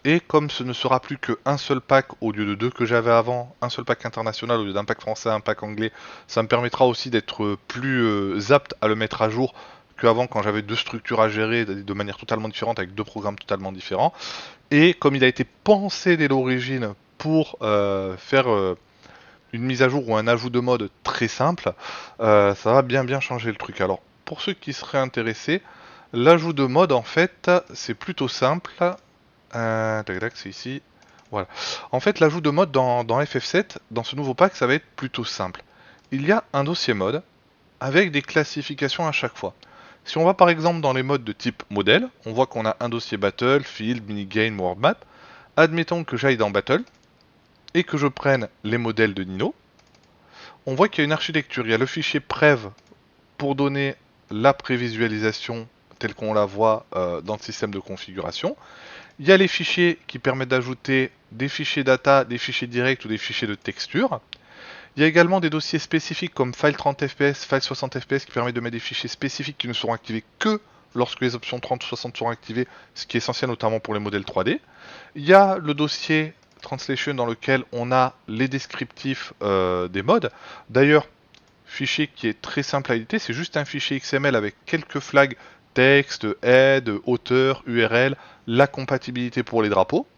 Et comme ce ne sera plus qu'un seul pack au lieu de deux que j'avais avant, un seul pack international au lieu d'un pack français, un pack anglais, ça me permettra aussi d'être plus apte à le mettre à jour qu'avant quand j'avais deux structures à gérer de manière totalement différente avec deux programmes totalement différents. Et comme il a été pensé dès l'origine pour faire une mise à jour ou un ajout de mode très simple, ça va bien changer le truc. Alors pour ceux qui seraient intéressés, l'ajout de mode, en fait, c'est plutôt simple. Tac, tac, c'est ici. Voilà. En fait, l'ajout de mode dans FF7, dans ce nouveau pack, ça va être plutôt simple. Il y a un dossier mode avec des classifications à chaque fois. Si on va par exemple dans les modes de type modèle, on voit qu'on a un dossier Battle, Field, Minigame, World Map. Admettons que j'aille dans Battle et que je prenne les modèles de Nino. On voit qu'il y a une architecture. Il y a le fichier Prev pour donner la prévisualisation telle qu'on la voit dans le système de configuration. Il y a les fichiers qui permettent d'ajouter des fichiers data, des fichiers directs ou des fichiers de texture. Il y a également des dossiers spécifiques comme file 30 fps, file 60 fps qui permettent de mettre des fichiers spécifiques qui ne seront activés que lorsque les options 30 ou 60 seront activées, ce qui est essentiel notamment pour les modèles 3D. Il y a le dossier Translation dans lequel on a les descriptifs des modes. D'ailleurs, fichier qui est très simple à éditer, c'est juste un fichier XML avec quelques flags texte, head, auteur, URL, la compatibilité pour les drapeaux.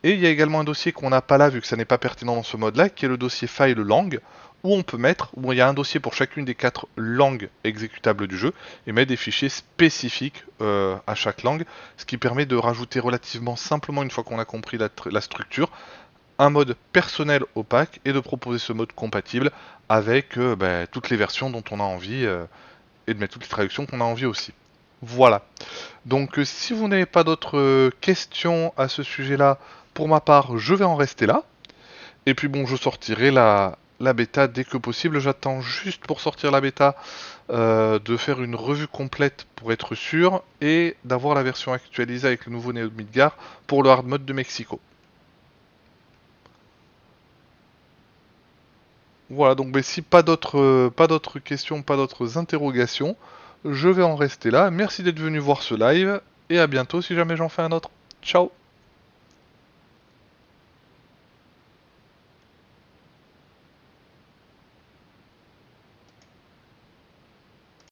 Et il y a également un dossier qu'on n'a pas là vu que ça n'est pas pertinent dans ce mode là, qui est le dossier file langue, où on peut mettre, où il y a un dossier pour chacune des 4 langues exécutables du jeu, et mettre des fichiers spécifiques à chaque langue, ce qui permet de rajouter relativement simplement, une fois qu'on a compris la structure, un mode personnel au pack, et de proposer ce mode compatible avec toutes les versions dont on a envie, et de mettre toutes les traductions qu'on a envie aussi. Voilà. Donc si vous n'avez pas d'autres questions à ce sujet-là, pour ma part, je vais en rester là. Et puis bon, je sortirai la bêta dès que possible. J'attends juste pour sortir la bêta de faire une revue complète pour être sûr et d'avoir la version actualisée avec le nouveau Neo de Midgar pour le hard mode de Mexico. Voilà, donc si pas d'autres questions, pas d'autres interrogations, je vais en rester là. Merci d'être venu voir ce live et à bientôt si jamais j'en fais un autre. Ciao!